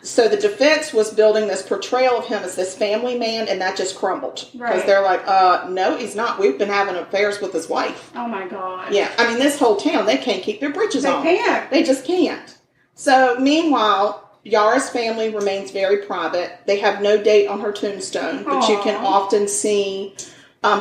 so the defense was building this portrayal of him as this family man, and that just crumbled. Because they're like, no, he's not. We've been having affairs with his wife. Oh, my God. Yeah, I mean, this whole town, they can't keep their britches on. They can't. They just can't. So, meanwhile, Yara's family remains very private. They have no date on her tombstone, but you can often see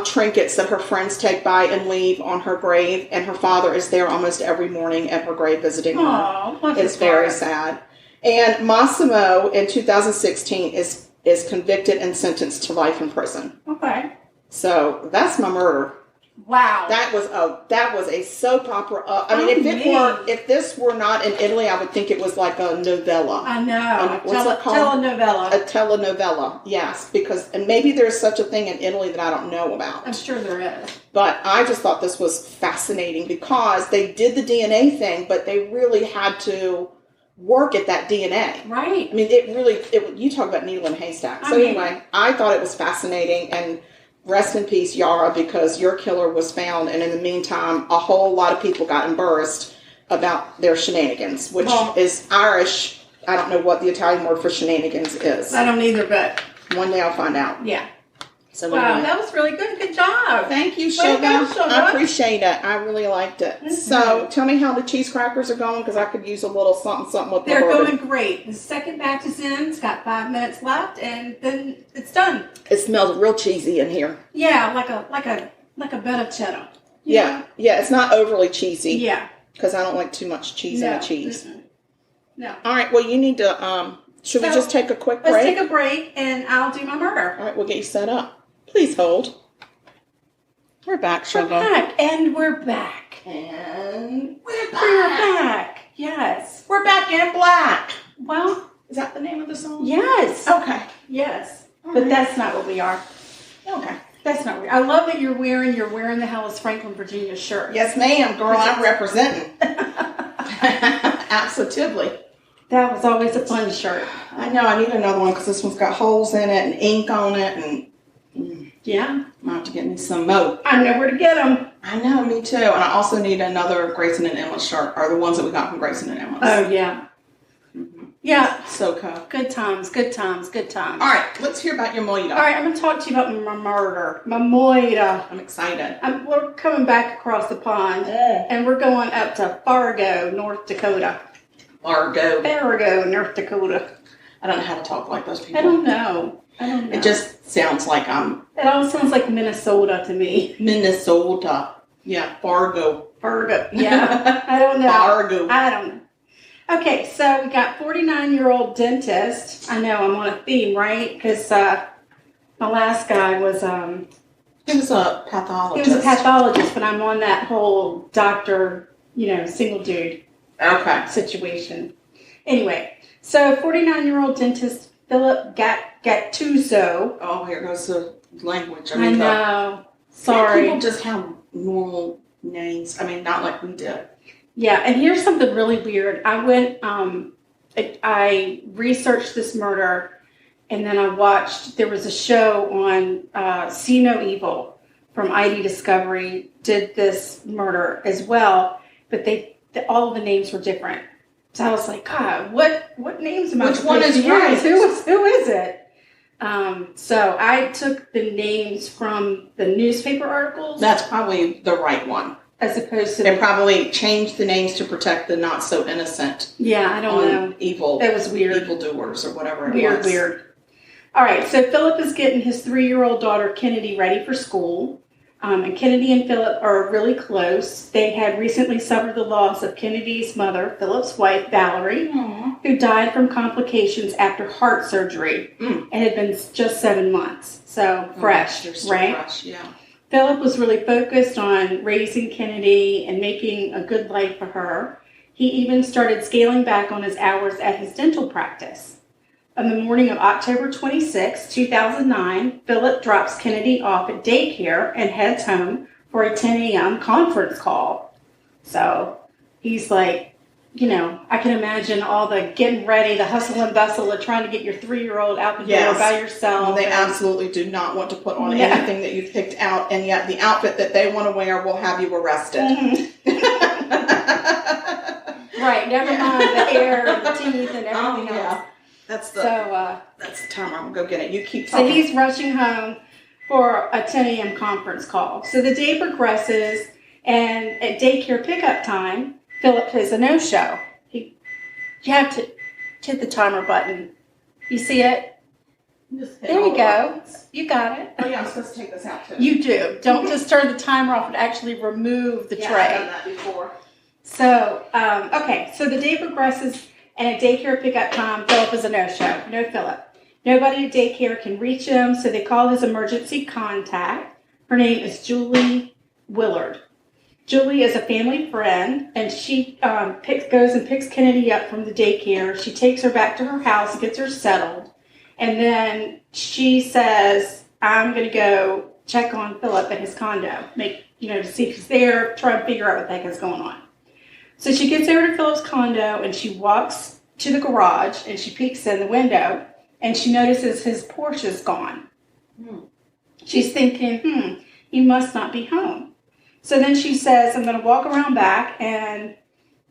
trinkets that her friends take by and leave on her grave, and her father is there almost every morning at her grave visiting her. It's very sad. And Massimo, in 2016, is convicted and sentenced to life in prison. Okay. So that's my murder. Wow. That was a soap opera. If this were not in Italy, I would think it was like a novella. I know. What's it called? Telenovela. A telenovela, yes. And maybe there's such a thing in Italy that I don't know about. I'm sure there is. But I just thought this was fascinating because they did the DNA thing, but they really had to work at that DNA. Right. I mean, you talk about needle in a haystack. So anyway, I thought it was fascinating, and rest in peace, Yara, because your killer was found, and in the meantime, a whole lot of people got embarrassed about their shenanigans, which is Irish. I don't know what the Italian word for shenanigans is. I don't either, but one day I'll find out. Yeah. So wow, that was really good. Good job. Thank you, Sugar. I appreciate it. I really liked it. Mm-hmm. So tell me how the cheese crackers are going, because I could use a little something with the They're going great. The second batch is in. It's got 5 minutes left, and then it's done. It smells real cheesy in here. Yeah, like a bit of cheddar. Yeah. It's not overly cheesy. Yeah. Because I don't like too much cheese in the cheese. Mm-mm. No. All right. Well, you need to. Should we just take a quick break? Let's take a break, and I'll do my murder. All right. We'll get you set up. Please hold. We're back, Sugar. We're back. And we're back. Yes. We're back in black. Well, is that the name of the song? Yes. Okay. Yes. But that's not what we are. Okay. That's not what we are. I love that you're wearing the Hellas Franklin, Virginia shirt. Yes, ma'am. Girl, I'm representing. Absolutely. That was always a fun shirt. I know. I need another one because this one's got holes in it and ink on it. And yeah. I have to get me some more. I know where to get them. I know, me too. And I also need another Grayson and Emma shirt, or the ones that we got from Grayson and Emma. Oh, yeah. Mm-hmm. Yeah. SoCo. Good times, good times, good times. All right, let's hear about your mojito. All right, I'm going to talk to you about my murder. My mojito. I'm excited. We're coming back across the pond, and we're going up to Fargo, North Dakota. Fargo, North Dakota. I don't know how to talk like those people. I don't know. It just sounds like It all sounds like Minnesota to me. Minnesota. Yeah, Fargo. Yeah. I don't know. Fargo. I don't know. Okay, so we got 49-year-old dentist. I know I'm on a theme, right? Because my last guy was he was a pathologist. He was a pathologist, but I'm on that whole doctor, single dude situation. Anyway, so 49-year-old dentist Philip Gatusso. Oh, here goes the language. I know. Sorry. People just have normal names. I mean, not like we did. Yeah, and here's something really weird. I went, I researched this murder, and then I watched, there was a show on See No Evil from ID Discovery, did this murder as well, but all of the names were different. So I was like, God, what names am I? Which one is right? Who is it? So I took the names from the newspaper articles. That's probably the right one. As opposed to... They probably changed the names to protect the not so innocent. Yeah, I don't know. Evil. That was weird. Evildoers or whatever it was. Weird. All right, so Philip is getting his 3-year-old daughter Kennedy ready for school. And Kennedy and Philip are really close. They had recently suffered the loss of Kennedy's mother, Philip's wife, Valerie, who died from complications after heart surgery. And had been just 7 months. So fresh, right? Fresh, yeah. Philip was really focused on raising Kennedy and making a good life for her. He even started scaling back on his hours at his dental practice. On the morning of October 26, 2009, Philip drops Kennedy off at daycare and heads home for a 10 a.m. conference call. So he's like, I can imagine all the getting ready, the hustle and bustle of trying to get your 3-year-old out the door by yourself. Well, they absolutely do not want to put on anything that you've picked out, and yet the outfit that they want to wear will have you arrested. Right, never mind the hair and the teeth and everything else. That's the time I'm going to go get it. You keep talking. So he's rushing home for a 10 a.m. conference call. So the day progresses, and at daycare pickup time, Philip is a no-show. You have to hit the timer button. You see it? There you go. You got it. Oh, yeah, I'm supposed to take this out, too. You do. Don't just turn the timer off and actually remove the tray. I've done that before. So, so the day progresses, and at daycare pickup time, Philip is a no-show. No Philip. Nobody at daycare can reach him, so they call his emergency contact. Her name is Julie Willard. Julie is a family friend, and she goes and picks Kennedy up from the daycare. She takes her back to her house, gets her settled, and then she says, I'm going to go check on Philip at his condo, to see if he's there, try and figure out what the heck is going on. So she gets over to Philip's condo, and she walks to the garage, and she peeks in the window, and she notices his Porsche is gone. She's thinking, he must not be home. So then she says, I'm going to walk around back, and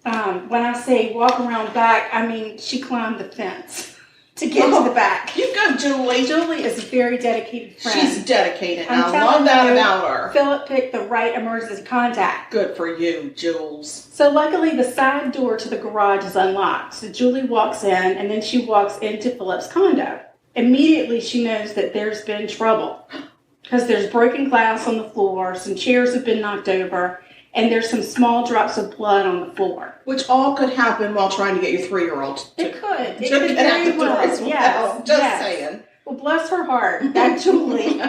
when I say walk around back, I mean she climbed the fence to get to the back. You go, Julie. Julie is a very dedicated friend. She's dedicated. I love that about her. Philip picked the right emergency contact. Good for you, Jules. So luckily, the side door to the garage is unlocked. So Julie walks in, and then she walks into Philip's condo. Immediately, she knows that there's been trouble. Because there's broken glass on the floor, some chairs have been knocked over, and there's some small drops of blood on the floor. Which all could happen while trying to get your 3-year-old It could. It get could very well. Yes. Just saying. Well, bless her heart. That Julie,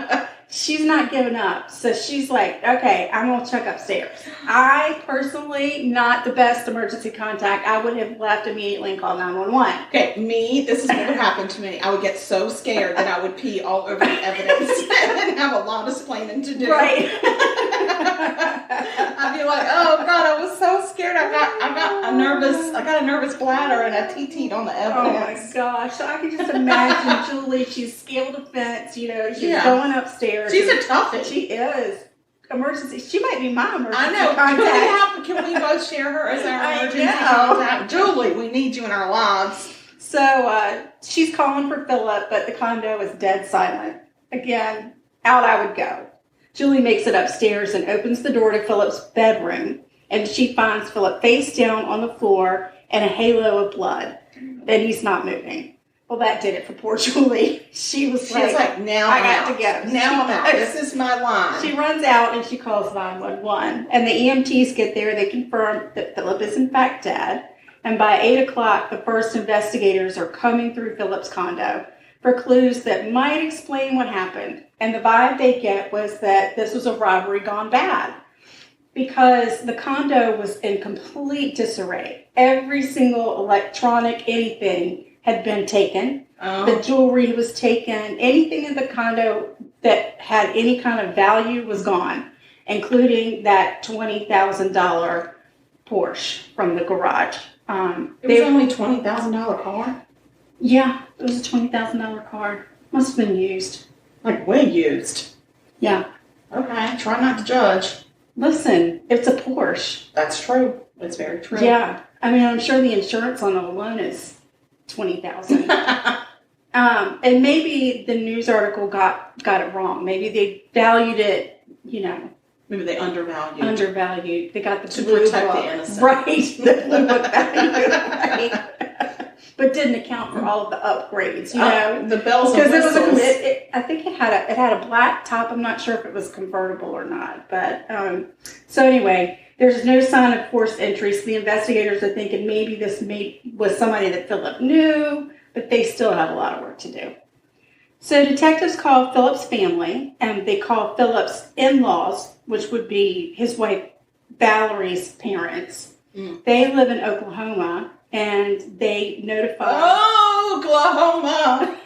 she's not giving up. So she's like, okay, I'm going to check upstairs. I personally, not the best emergency contact. I would have left immediately and called 911. Okay, this is what would happen to me. I would get so scared that I would pee all over the evidence and have a lot of explaining to do. Right. I'd be like, oh God, I was so scared. I got a nervous bladder and I TT'd on the evidence. Oh my gosh. So I can just imagine Julie, she's scaled a fence, she's going upstairs. She's a toughie. She is. emergency. She might be my emergency I know. contact. Can we both share her as our emergency contact? Julie, we need you in our lives. So she's calling for Philip, but the condo is dead silent. Again, out I would go. Julie makes it upstairs and opens the door to Philip's bedroom, and she finds Philip face down on the floor and a halo of blood. Then he's not moving. Well, that did it for poor Julie. She was like, now I got to go. Now I'm out. This is my line. She runs out and she calls 911. And the EMTs get there. They confirm that Philip is in fact dead. And by 8 o'clock, the first investigators are combing through Philip's condo for clues that might explain what happened. And the vibe they get was that this was a robbery gone bad, because the condo was in complete disarray. Every single electronic anything had been taken. The jewelry was taken. Anything in the condo that had any kind of value was gone, including that $20,000 Porsche from the garage. It was only $20,000 car? Yeah, it was a $20,000 car. Must have been used. Like, way used? Yeah. Okay, try not to judge. Listen, it's a Porsche. That's true. It's very true. Yeah. I mean, I'm sure the insurance on it alone is $20,000. And maybe the news article got it wrong. Maybe they valued it, Maybe they undervalued. They got the to blue protect book. the innocent. Right. The blue book value. Right. But didn't account for all of the upgrades, the bells and whistles. I think it had a black top. I'm not sure if it was convertible or not. But so anyway, there's no sign of forced entry. So the investigators are thinking maybe this was somebody that Philip knew, but they still have a lot of work to do. So detectives call Philip's family, and they call Philip's in-laws, which would be his wife Valerie's parents. They live in Oklahoma, and they notify... Oklahoma!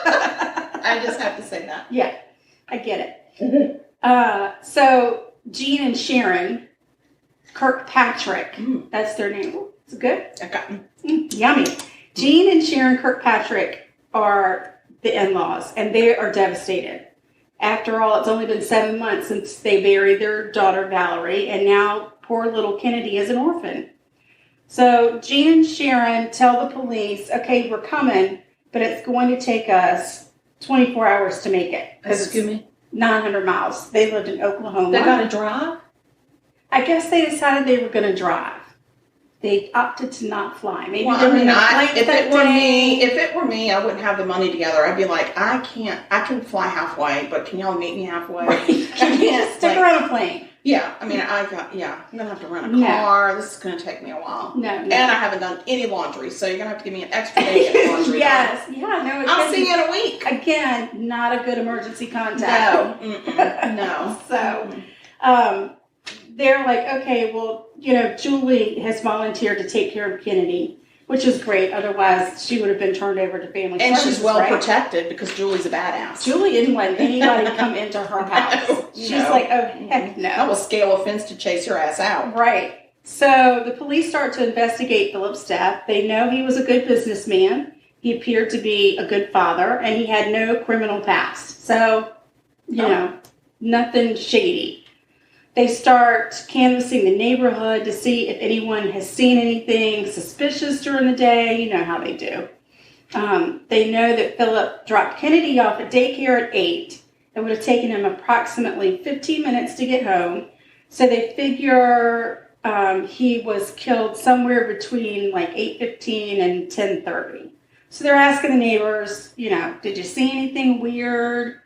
I just have to say that. Yeah, I get it. So Gene and Sharon Kirkpatrick, that's their name. Is it good? Okay. Yummy. Gene and Sharon Kirkpatrick are the in-laws, and they are devastated. After all, it's only been 7 months since they buried their daughter Valerie, and now poor little Kennedy is an orphan. So Gene and Sharon tell the police, okay, we're coming, but it's going to take us 24 hours to make it. Excuse me? 900 miles. They lived in Oklahoma. They got to drive? I guess they decided they were going to drive. They opted to not fly. Maybe if it were me, I wouldn't have the money together. I'd be like, I can fly halfway, but can y'all meet me halfway? Right. You can't stick around a plane. Yeah, I mean, I'm gonna have to rent a car. No. This is gonna take me a while. No. And I haven't done any laundry, so you're gonna have to give me an extra day to get laundry. Yes, yeah, no. I'll see you in a week. Again, not a good emergency contact. No. So, they're like, okay, well, Julie has volunteered to take care of Kennedy, which is great. Otherwise, she would have been turned over to family services. And she's well protected because Julie's a badass. Julie didn't let anybody come into her house. She's like, oh, heck no. I will scale a fence to chase your ass out. Right. So the police start to investigate Philip's death. They know he was a good businessman. He appeared to be a good father, and he had no criminal past. So, nothing shady. They start canvassing the neighborhood to see if anyone has seen anything suspicious during the day. You know how they do. They know that Philip dropped Kennedy off at daycare at 8. It would have taken him approximately 15 minutes to get home. So they figure he was killed somewhere between like 8:15 and 10:30. So they're asking the neighbors, did you see anything weird?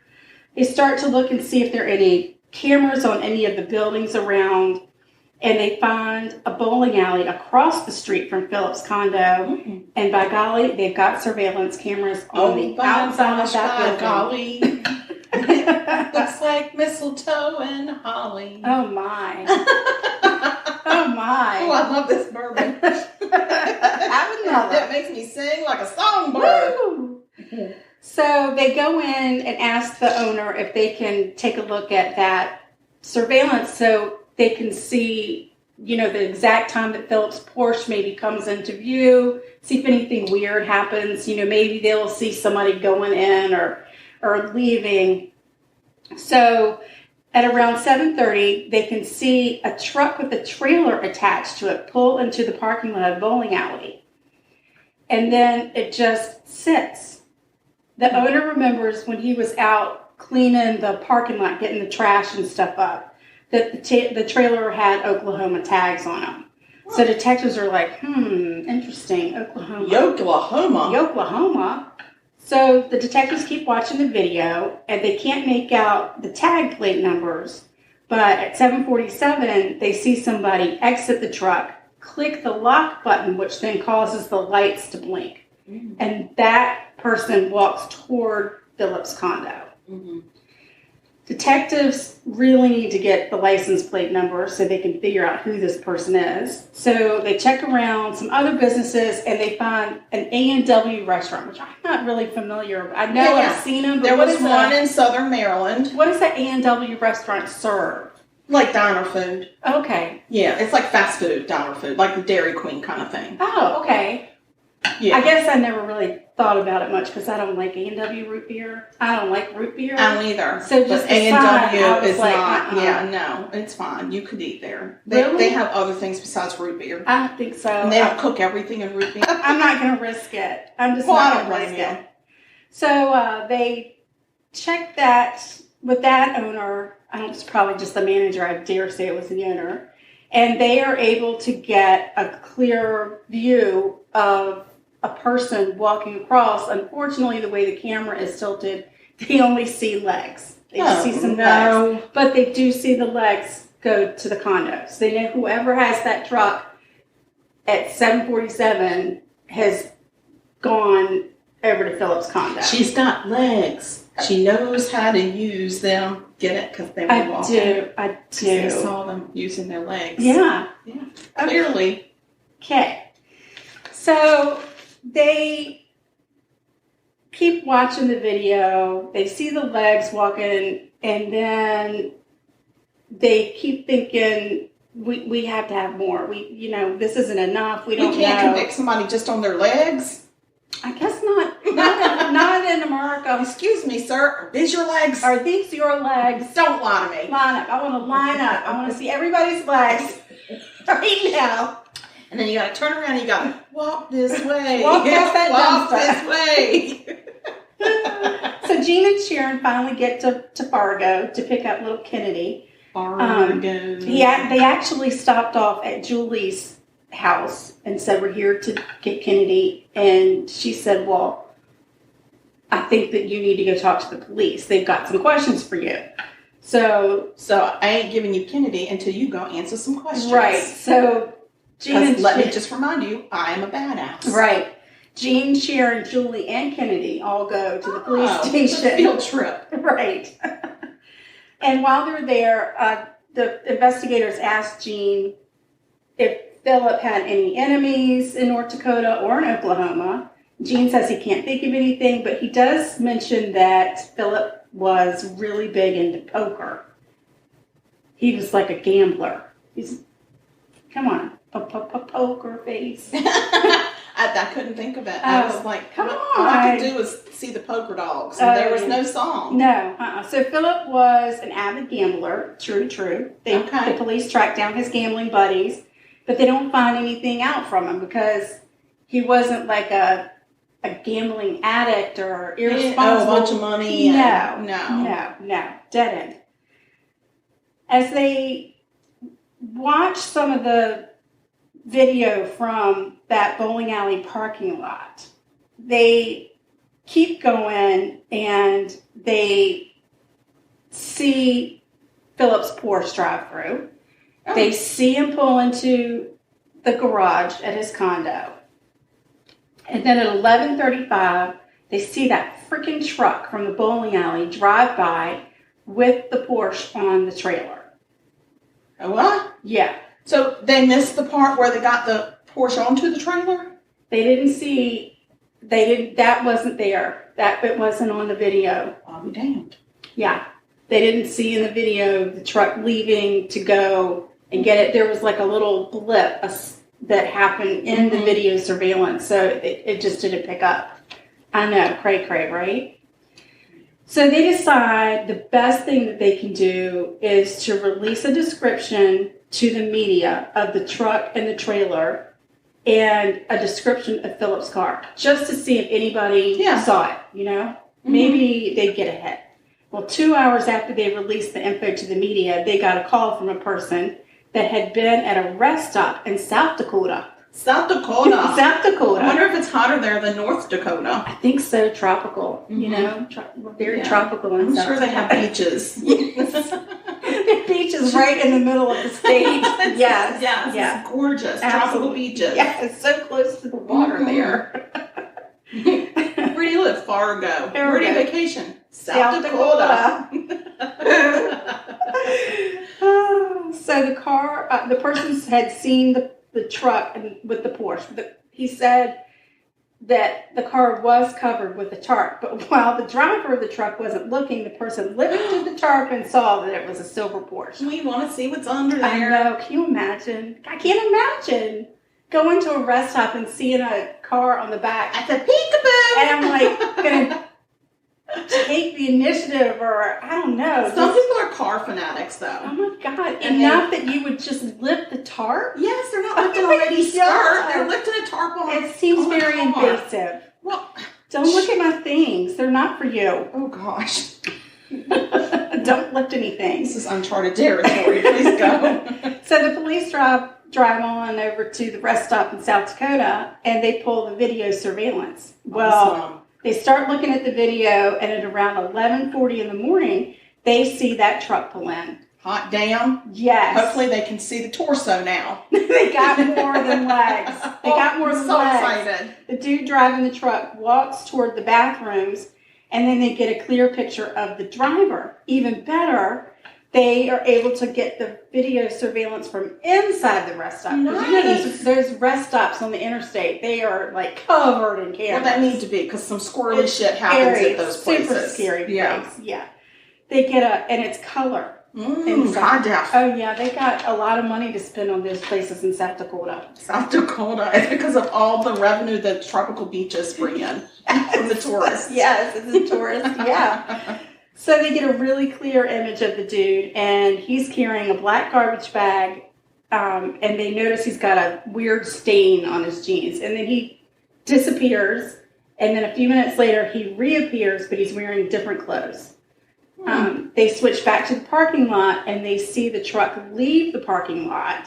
They start to look and see if there are any cameras on any of the buildings around, and they find a bowling alley across the street from Philip's condo. And by golly, they've got surveillance cameras on the outside of that building. Looks like mistletoe and holly. Oh my. Oh my. Oh, I love this bourbon. I would love it. That makes me sing like a songbird. Woo! So they go in and ask the owner if they can take a look at that surveillance so they can see, the exact time that Philip's Porsche maybe comes into view, see if anything weird happens. Maybe they'll see somebody going in or leaving. So At around 7:30, they can see a truck with a trailer attached to it pull into the parking lot of the bowling alley. And then it just sits. The owner remembers when he was out cleaning the parking lot, getting the trash and stuff up, that the trailer had Oklahoma tags on them. So detectives are like, interesting, Oklahoma. Yoklahoma. So the detectives keep watching the video, and they can't make out the tag plate numbers. But at 7:47, they see somebody exit the truck, click the lock button, which then causes the lights to blink. Mm-hmm. And that person walks toward Philip's condo. Mm-hmm. Detectives really need to get the license plate number so they can figure out who this person is. So they check around some other businesses, and they find an A&W restaurant, which I'm not really familiar with. I know I've seen them. But there was one in Southern Maryland. What does that A&W restaurant serve? Like diner food. Okay. Yeah, it's like fast food, diner food, like the Dairy Queen kind of thing. Oh, okay. Yeah. I guess I never really thought about it much because I don't like A&W root beer. I don't like root beer. I don't either. So just A&W is like, not. Yeah, no, it's fine. You could eat there. They have other things besides root beer. I don't think so. And they don't cook everything in root beer. I'm not going to risk it. I'm just not going to risk it. So they check that with that owner. It's probably just the manager. I dare say it was the owner. And they are able to get a clear view of a person walking across. Unfortunately, the way the camera is tilted, they only see legs. They just see some legs. But they do see the legs go to the condo. So they know whoever has that truck at 7:47 has gone over to Philip's condo. She's got legs. She knows how to use them. Get it? Because they were walking. I do. I saw them using their legs. Yeah. Clearly. Okay. So they keep watching the video. They see the legs walking, and then they keep thinking, we have to have more. This isn't enough. We don't can't convict somebody just on their legs? I guess not. Not in America. Excuse me, sir. Are these your legs? Are these your legs? Don't lie to me. Line up. I want to line up. I want to see everybody's legs right now. And then you got to turn around and you got to walk this way. Walk past that dumpster. Walk this way. So Gene and Sharon finally get to Fargo to pick up little Kennedy. Fargo. They actually stopped off at Julie's house and said, we're here to get Kennedy. And she said, well, I think that you need to go talk to the police. They've got some questions for you. So I ain't giving you Kennedy until you go answer some questions. Right. So let me just remind you, I am a badass. Right. Gene, Sharon, Julie, and Kennedy all go to the police station. Field trip. Right. And while they're there, the investigators asked Gene if Philip had any enemies in North Dakota or in Oklahoma. Gene says he can't think of anything, but he does mention that Philip was really big into poker. He was like a gambler. Come on. Poker face. I couldn't think of it. I was like, come on. All I could do was see the poker dogs, and there was no song. No. So Philip was an avid gambler. True. The police tracked down his gambling buddies, but they don't find anything out from him because he wasn't like a gambling addict or irresponsible. A bunch of money. No. Dead end. As they watch some of the video from that bowling alley parking lot, they keep going and they see Philip's Porsche drive through. Oh. They see him pull into the garage at his condo. And then at 11:35, they see that freaking truck from the bowling alley drive by with the Porsche on the trailer. What? Yeah. So they missed the part where they got the Porsche onto the trailer? They didn't see, that wasn't there. It wasn't on the video. I'll be damned. Yeah. They didn't see in the video the truck leaving to go and get it. There was like a little blip that happened in the video surveillance, so it just didn't pick up. I know, cray, right? So they decide the best thing that they can do is to release a description to the media of the truck and the trailer and a description of Philip's car, just to see if anybody saw it, you know? Maybe they'd get ahead. Well, 2 hours after they released the info to the media, they got a call from a person that had been at a rest stop in South Dakota. South Dakota. South Dakota. I wonder if it's hotter there than North Dakota. I think so. Tropical. You know, we're very tropical in South Dakota. I'm sure they have beaches. The beach is right in the middle of the state. Yes. It's gorgeous. Absolutely. Tropical beaches. Yeah, it's so close to the water there. Where do you live? Fargo. Where do you vacation? South Dakota. So the car, the person had seen the truck with the Porsche. He said that the car was covered with a tarp, but while the driver of the truck wasn't looking, the person lifted the tarp and saw that it was a silver Porsche. We want to see what's under there. I know. Can you imagine? I can't imagine going to a rest stop and seeing a car on the back. I said, peekaboo! And I'm like, gonna take the initiative, or I don't know. Some people are car fanatics, though. Oh my God. Enough that you would just lift the tarp? Yes, they're not lifting a lady's skirt. They're lifting a tarp on It seems very invasive. Well, don't look at my things. They're not for you. Oh, gosh. Don't lift anything. This is uncharted territory. Please go. So the police drive on over to the rest stop in South Dakota, and they pull the video surveillance. Well, they start looking at the video, and at around 11:40 in the morning, they see that truck pull in. Hot damn. Yes. Hopefully they can see the torso now. They got more than legs. They got more than legs. Excited. The dude driving the truck walks toward the bathrooms, and then they get a clear picture of the driver. Even better, they are able to get the video surveillance from inside the rest stop. Nice. You know, there's rest stops on the interstate. They are like covered in cameras. Well, that needs to be, because some squirrely shit happens at those places. Super scary place. Yeah. They get and it's color. God, yeah. Oh, yeah. They got a lot of money to spend on those places in South Dakota. South Dakota. It's because of all the revenue that tropical beaches bring in from the tourists. Yes, it's a tourist. Yeah. So they get a really clear image of the dude, and he's carrying a black garbage bag, and they notice he's got a weird stain on his jeans. And then he disappears, and then a few minutes later he reappears, but he's wearing different clothes. They switch back to the parking lot, and they see the truck leave the parking lot.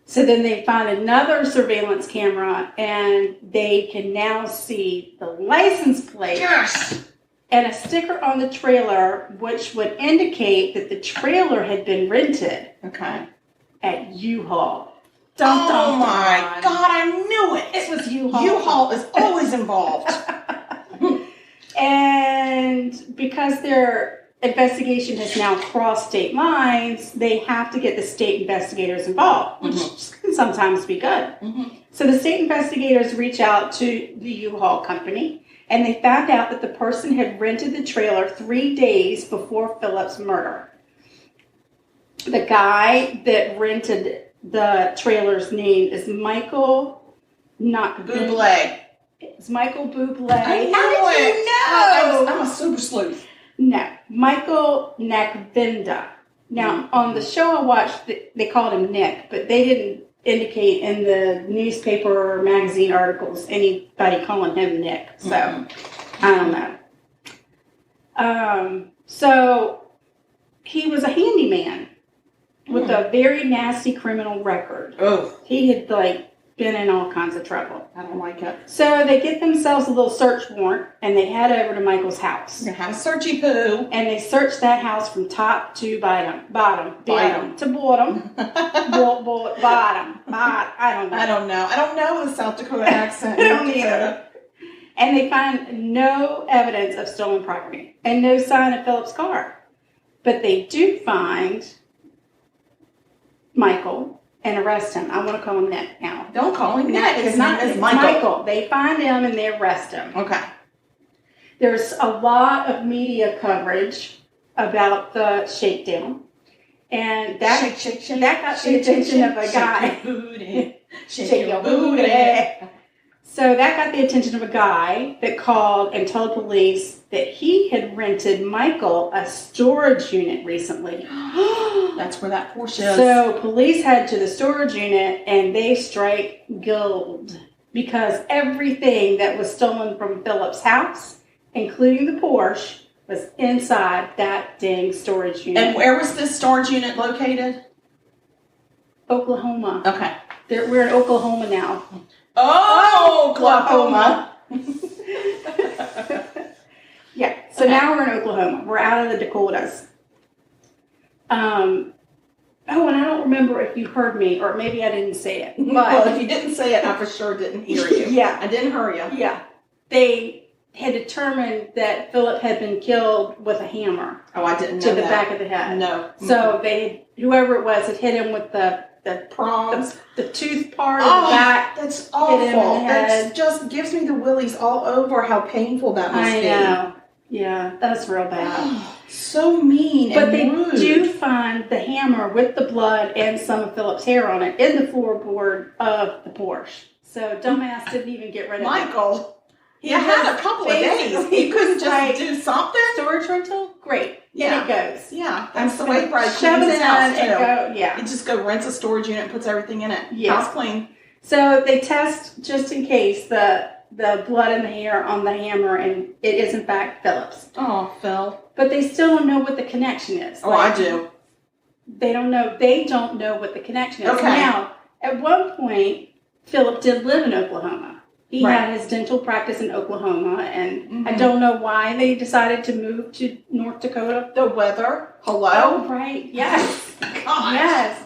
So then they find another surveillance camera, and they can now see the license plate. Yes! And a sticker on the trailer, which would indicate that the trailer had been rented. Okay. At U-Haul. Oh my God, I knew it! It was U-Haul. U-Haul is always involved. And because their investigation has now crossed state lines, they have to get the state investigators involved, which can sometimes be good. So the state investigators reach out to the U-Haul company, and they found out that the person had rented the trailer 3 days before Philip's murder. The guy that rented the trailer's name is Michael Bublé. It's Michael Bublé. I know it. I'm a super sleuth. No, Michael Nakvinda. Now, on the show I watched, they called him Nick, but they didn't indicate in the newspaper or magazine articles anybody calling him Nick. So, I don't know. So, he was a handyman with a very nasty criminal record. Oh. He had, been in all kinds of trouble. I don't like it. So they get themselves a little search warrant, and they head over to Michael's house. They have a searchy poo. And they search that house from top to bottom to bottom. Bottom. I don't know. I don't know the South Dakota accent. I don't either. And they find no evidence of stolen property and no sign of Philip's car. But they do find Michael and arrest him. I want to call him Nick now. Don't call him Nick. It's not. It's Michael. They find him and they arrest him. Okay. There's a lot of media coverage about the shakedown, and that got the attention of a guy. Shake your booty. So that got the attention of a guy that called and told police that he had rented Michael a storage unit recently. That's where that Porsche is. So police head to the storage unit and they strike gold because everything that was stolen from Philip's house, including the Porsche, was inside that dang storage unit. And where was this storage unit located? Oklahoma. Okay. We're in Oklahoma now. Oh, Oklahoma. Yeah, so now we're in Oklahoma. We're out of the Dakotas. And I don't remember if you heard me, or maybe I didn't say it. But well, if you didn't say it, I for sure didn't hear you. Yeah. I didn't hear you. Yeah. They had determined that Philip had been killed with a hammer. Oh, I didn't know to the that. back of the head. No. So whoever it was, had hit him with the prongs, the tooth part of the back. That's awful. That just gives me the willies all over. How painful that must be. I know. Yeah, that's real bad. So mean but and they rude. do find the hammer with the blood and some of Philip's hair on it in the floorboard of the Porsche. So dumbass didn't even get rid of it. Michael, you had a couple of days. You couldn't just do something? Storage rental? Great. Yeah. And it goes. Yeah, that's the way Brad shove cleans it his in house, and too. go. Yeah. You just go rents a storage unit and puts everything in it. Yeah. House clean. So they test just in case the blood and the hair on the hammer, and it is in fact Philip's. Oh, Phil. But they still don't know what the connection is. Oh, I do. They don't know. They don't know what the connection is. Okay. Now, at one point, Philip did live in Oklahoma. He had his dental practice in Oklahoma, and I don't know why they decided to move to North Dakota. The weather. Hello? Oh, right. Yes. Gosh. Yes.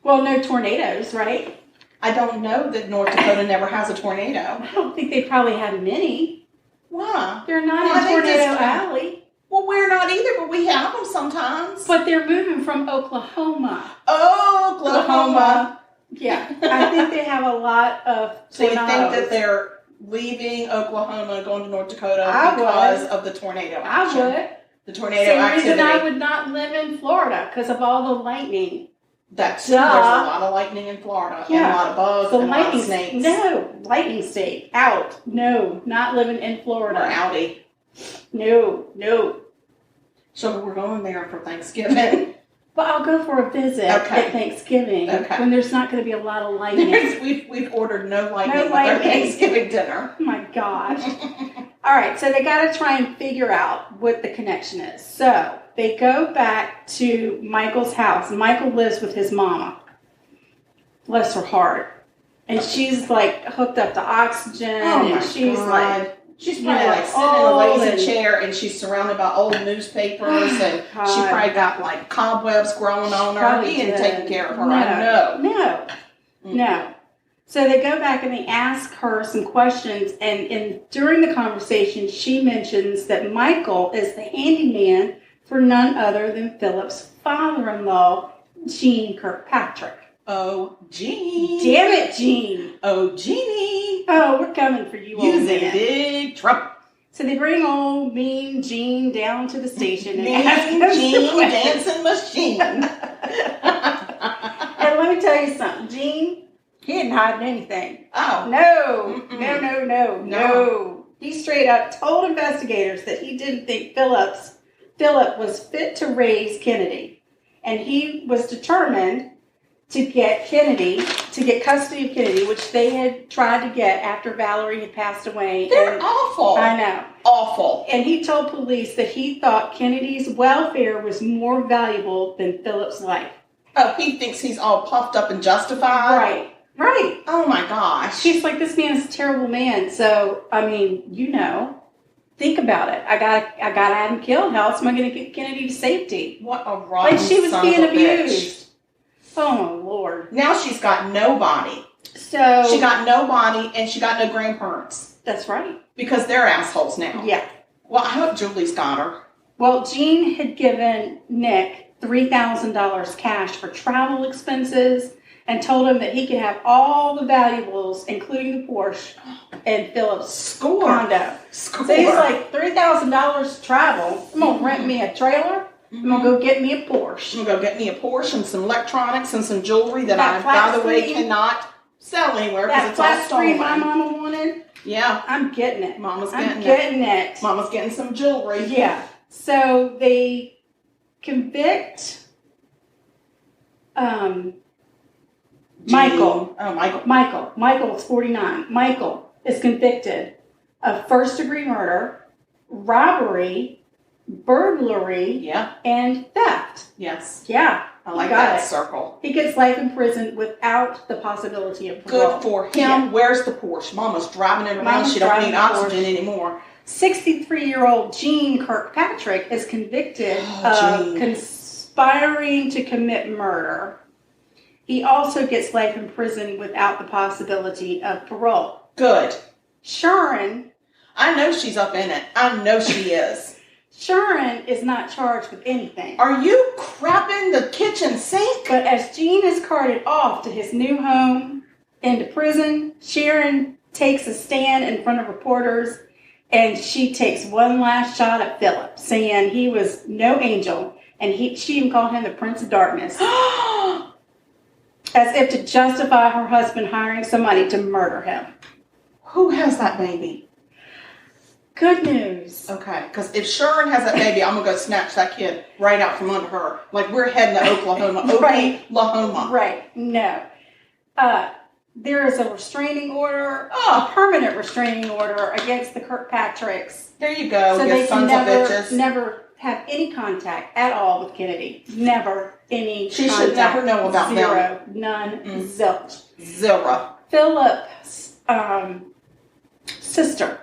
Well, no tornadoes, right? I don't know that North Dakota never has a tornado. I don't think they probably have many. Why? They're not in Tornado Alley. Well, we're not either, but we have them sometimes. But they're moving from Oklahoma. Oh, Oklahoma. Yeah. I think they have a lot of tornadoes. So you think that they're leaving Oklahoma and going to North Dakota because of the tornado action? I would. The tornado Same activity. reason I would not live in Florida because of all the lightning. There's a lot of lightning in Florida. Yeah. And a lot of bugs and a lot of snakes. No, lightning state. Out. No, not living in Florida. Or outie. No. So we're going there for Thanksgiving. But I'll go for a visit at Thanksgiving when there's not going to be a lot of lightning. We've ordered no lightning with our Thanksgiving dinner. Oh my gosh. All right, so they got to try and figure out what the connection is. So they go back to Michael's house. Michael lives with his mama. Bless her heart. And she's like hooked up to oxygen. And she's like, she's probably like sitting in a lazy chair and she's surrounded by old newspapers and she probably got like cobwebs growing on her. He ain't taking care of her. No. So they go back and they ask her some questions, and during the conversation, she mentions that Michael is the handyman for none other than Philip's father-in-law, Gene Kirkpatrick. Oh, Gene. Damn it, Gene. Oh, Jeannie. Oh, we're coming for you, old man. In big trouble. So they bring old mean Gene down to the station and ask him Gene dancing machine. And let me tell you something, Gene, he didn't hide anything. Oh. No. He straight up told investigators that he didn't think Philip was fit to raise Kennedy. And he was determined to get custody of Kennedy, which they had tried to get after Valerie had passed away. They're awful. I know. Awful. And he told police that he thought Kennedy's welfare was more valuable than Philip's life. Oh, he thinks he's all puffed up and justified? Right. Oh, my gosh. She's like, this man is a terrible man. So, I mean, think about it. I gotta have him killed. How else am I going to get Kennedy to safety? What a rotten Like she was son being of a abused. Bitch. Oh, my Lord. Now she's got nobody. So she got nobody, and she got no grandparents. That's right. Because they're assholes now. Yeah. Well, I hope Julie's got her. Well, Gene had given Nick $3,000 cash for travel expenses and told him that he could have all the valuables, including the Porsche, and Philip's condo. So he's like, $3,000 to travel. I'm going to rent me a trailer. I'm going to go get me a Porsche. I'm going to go get me a Porsche and some electronics and some jewelry that I, by the way, cannot sell anywhere because That it's all stolen. my mama wanted. Yeah. I'm getting it. Mama's getting it. Mama's getting some jewelry. Yeah. So they convict Michael. Oh, Michael. Michael is 49. Michael is convicted of first-degree murder, robbery, burglary, and theft. Yes. Yeah. I like that circle. He gets life in prison without the possibility of parole. Good for him. Yeah. Where's the Porsche? Mama's driving it around. She don't need oxygen anymore. 63-year-old Gene Kirkpatrick is convicted of conspiring to commit murder. He also gets life in prison without the possibility of parole. Good. Sharon. I know she's up in it. I know she is. Sharon is not charged with anything. Are you crapping the kitchen sink? But as Gene is carted off to his new home into prison, Sharon takes a stand in front of reporters and she takes one last shot at Philip, saying he was no angel, and she even called him the Prince of Darkness. As if to justify her husband hiring somebody to murder him. Who has that baby? Good news. Okay, because if Sharon has that baby, I'm going to go snatch that kid right out from under her. Like we're heading to Oklahoma. Oklahoma. Right. No. There is a restraining order, a permanent restraining order against the Kirkpatricks. There you go. So they can bitches. never have any contact at all with Kennedy. Never any She contact. should never know about Zero. them. None. Zilch. Zero. Philip's sister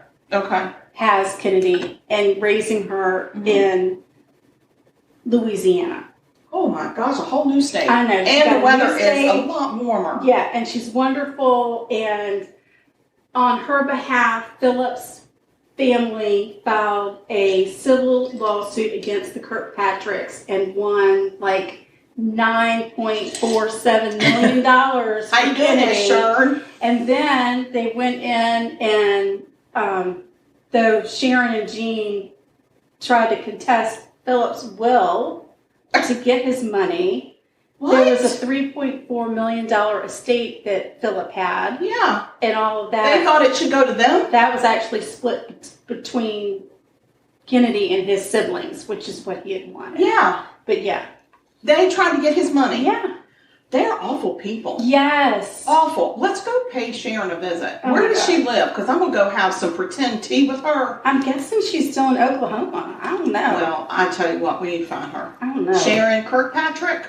has Kennedy and raising her in Louisiana. Oh my gosh, a whole new state. I know. And the weather is a lot warmer. Yeah, and she's wonderful. And on her behalf, Philip's family filed a civil lawsuit against the Kirkpatricks and won like $9.47 million. How you doing there, Sharon? And then they went in and though Sharon and Gene tried to contest Philip's will to get his money. What? There was a $3.4 million estate that Philip had. Yeah. And all of that. They thought it should go to them? That was actually split between Kennedy and his siblings, which is what he had wanted. Yeah. But yeah. They tried to get his money. Yeah. They're awful people. Yes. Awful. Let's go pay Sharon a visit. Where does she live? Because I'm going to go have some pretend tea with her. I'm guessing she's still in Oklahoma. I don't know. Well, I tell you what, we need to find her. I don't know. Sharon Kirkpatrick?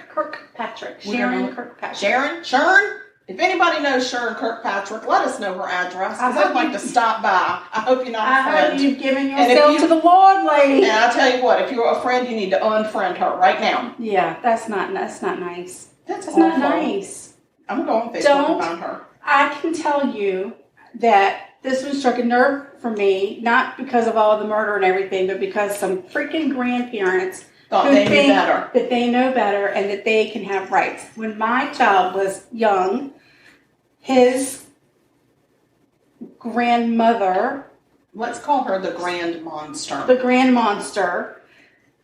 Sharon Kirkpatrick. Sharon? If anybody knows Sharon Kirkpatrick, let us know her address. Because I'd like to stop by. I hope you're not a friend. I hope you've given yourself to the Lord, lady. And I tell you what, if you're a friend, you need to unfriend her right now. Yeah, that's not nice. That's not nice. I'm going on Facebook and find her. I can tell you that this one struck a nerve for me, not because of all the murder and everything, but because some freaking grandparents thought they knew better. That they know better and that they can have rights. When my child was young, his grandmother, let's call her the Grand Monster. The Grand Monster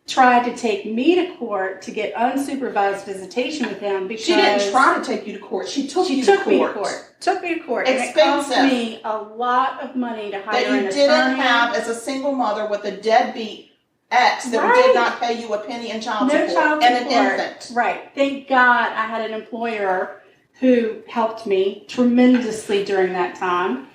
tried to take me to court to get unsupervised visitation with him because she didn't try to take you to court. She took me to court. Took me to court. Expensive. And it cost me a lot of money to hire an attorney. That you didn't have as a single mother with a deadbeat ex that did not pay you a penny in child support and an infant. Right. Thank God I had an employer who helped me tremendously during that time.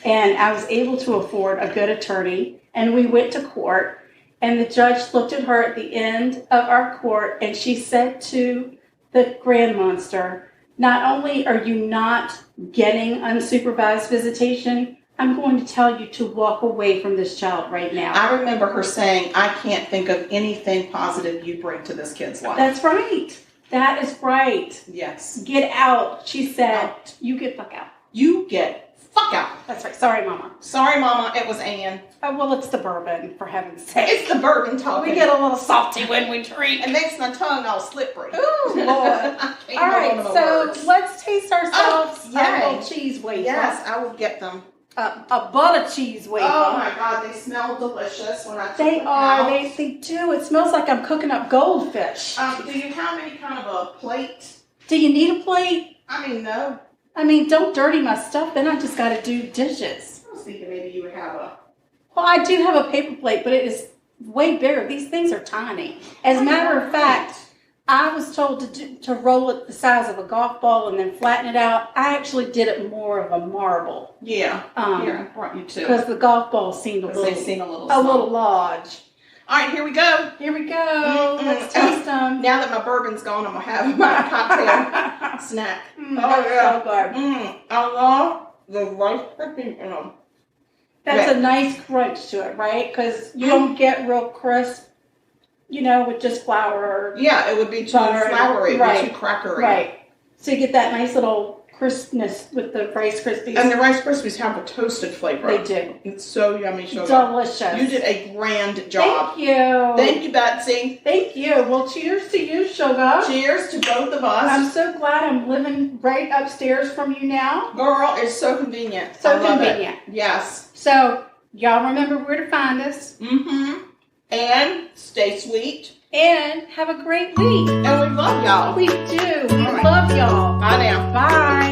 And I was able to afford a good attorney. And we went to court. And the judge looked at her at the end of our court, and she said to the Grand Monster, not only are you not getting unsupervised visitation, I'm going to tell you to walk away from this child right now. I remember her saying, I can't think of anything positive you bring to this kid's life. That's right. That is right. Yes. Get out. She said, you get fuck out. You get fuck out. That's right. Sorry, Mama. Sorry, Mama. It was Anne. Well, it's the bourbon, for heaven's sake. It's the bourbon talking. We get a little salty when we drink. It makes my tongue all slippery. Ooh, Lord. All right, so let's taste ourselves a little cheese wafer. Yes, I will get them. A butter cheese wafer. Oh, my God. They smell delicious when I They are. They do. It smells like I'm cooking up goldfish. Do you have any kind of a plate? Do you need a plate? I mean, no. I mean, don't dirty my stuff. Then I just got to do dishes. I was thinking maybe you would have a... Well, I do have a paper plate, but it is way bigger. These things are tiny. As a matter of fact, I was told to roll it the size of a golf ball and then flatten it out. I actually did it more of a marble. Yeah. Here, I brought you two. Because the golf balls seemed a little large. All right, here we go. Here we go. Let's taste them. Now that my bourbon's gone, I'm going to have my cocktail snack. So good. I love the Rice Krispies in them. That's a nice crunch to it, right? Because you don't get real crisp, with just flour. Yeah, it would be too floury. It would be too crackery. Right. So you get that nice little crispness with the Rice Krispies. And the Rice Krispies have a toasted flavor. They do. It's so yummy. So delicious. You did a grand job. Thank you. Thank you, Betsy. Thank you. Well, cheers to you, Sugar. Cheers to both of us. I'm so glad I'm living right upstairs from you now. Girl, it's so convenient. So convenient. Yes. So, y'all remember where to find us. Mm-hmm. And stay sweet. And have a great week. And we love y'all. We do. We love y'all. Bye now. Bye.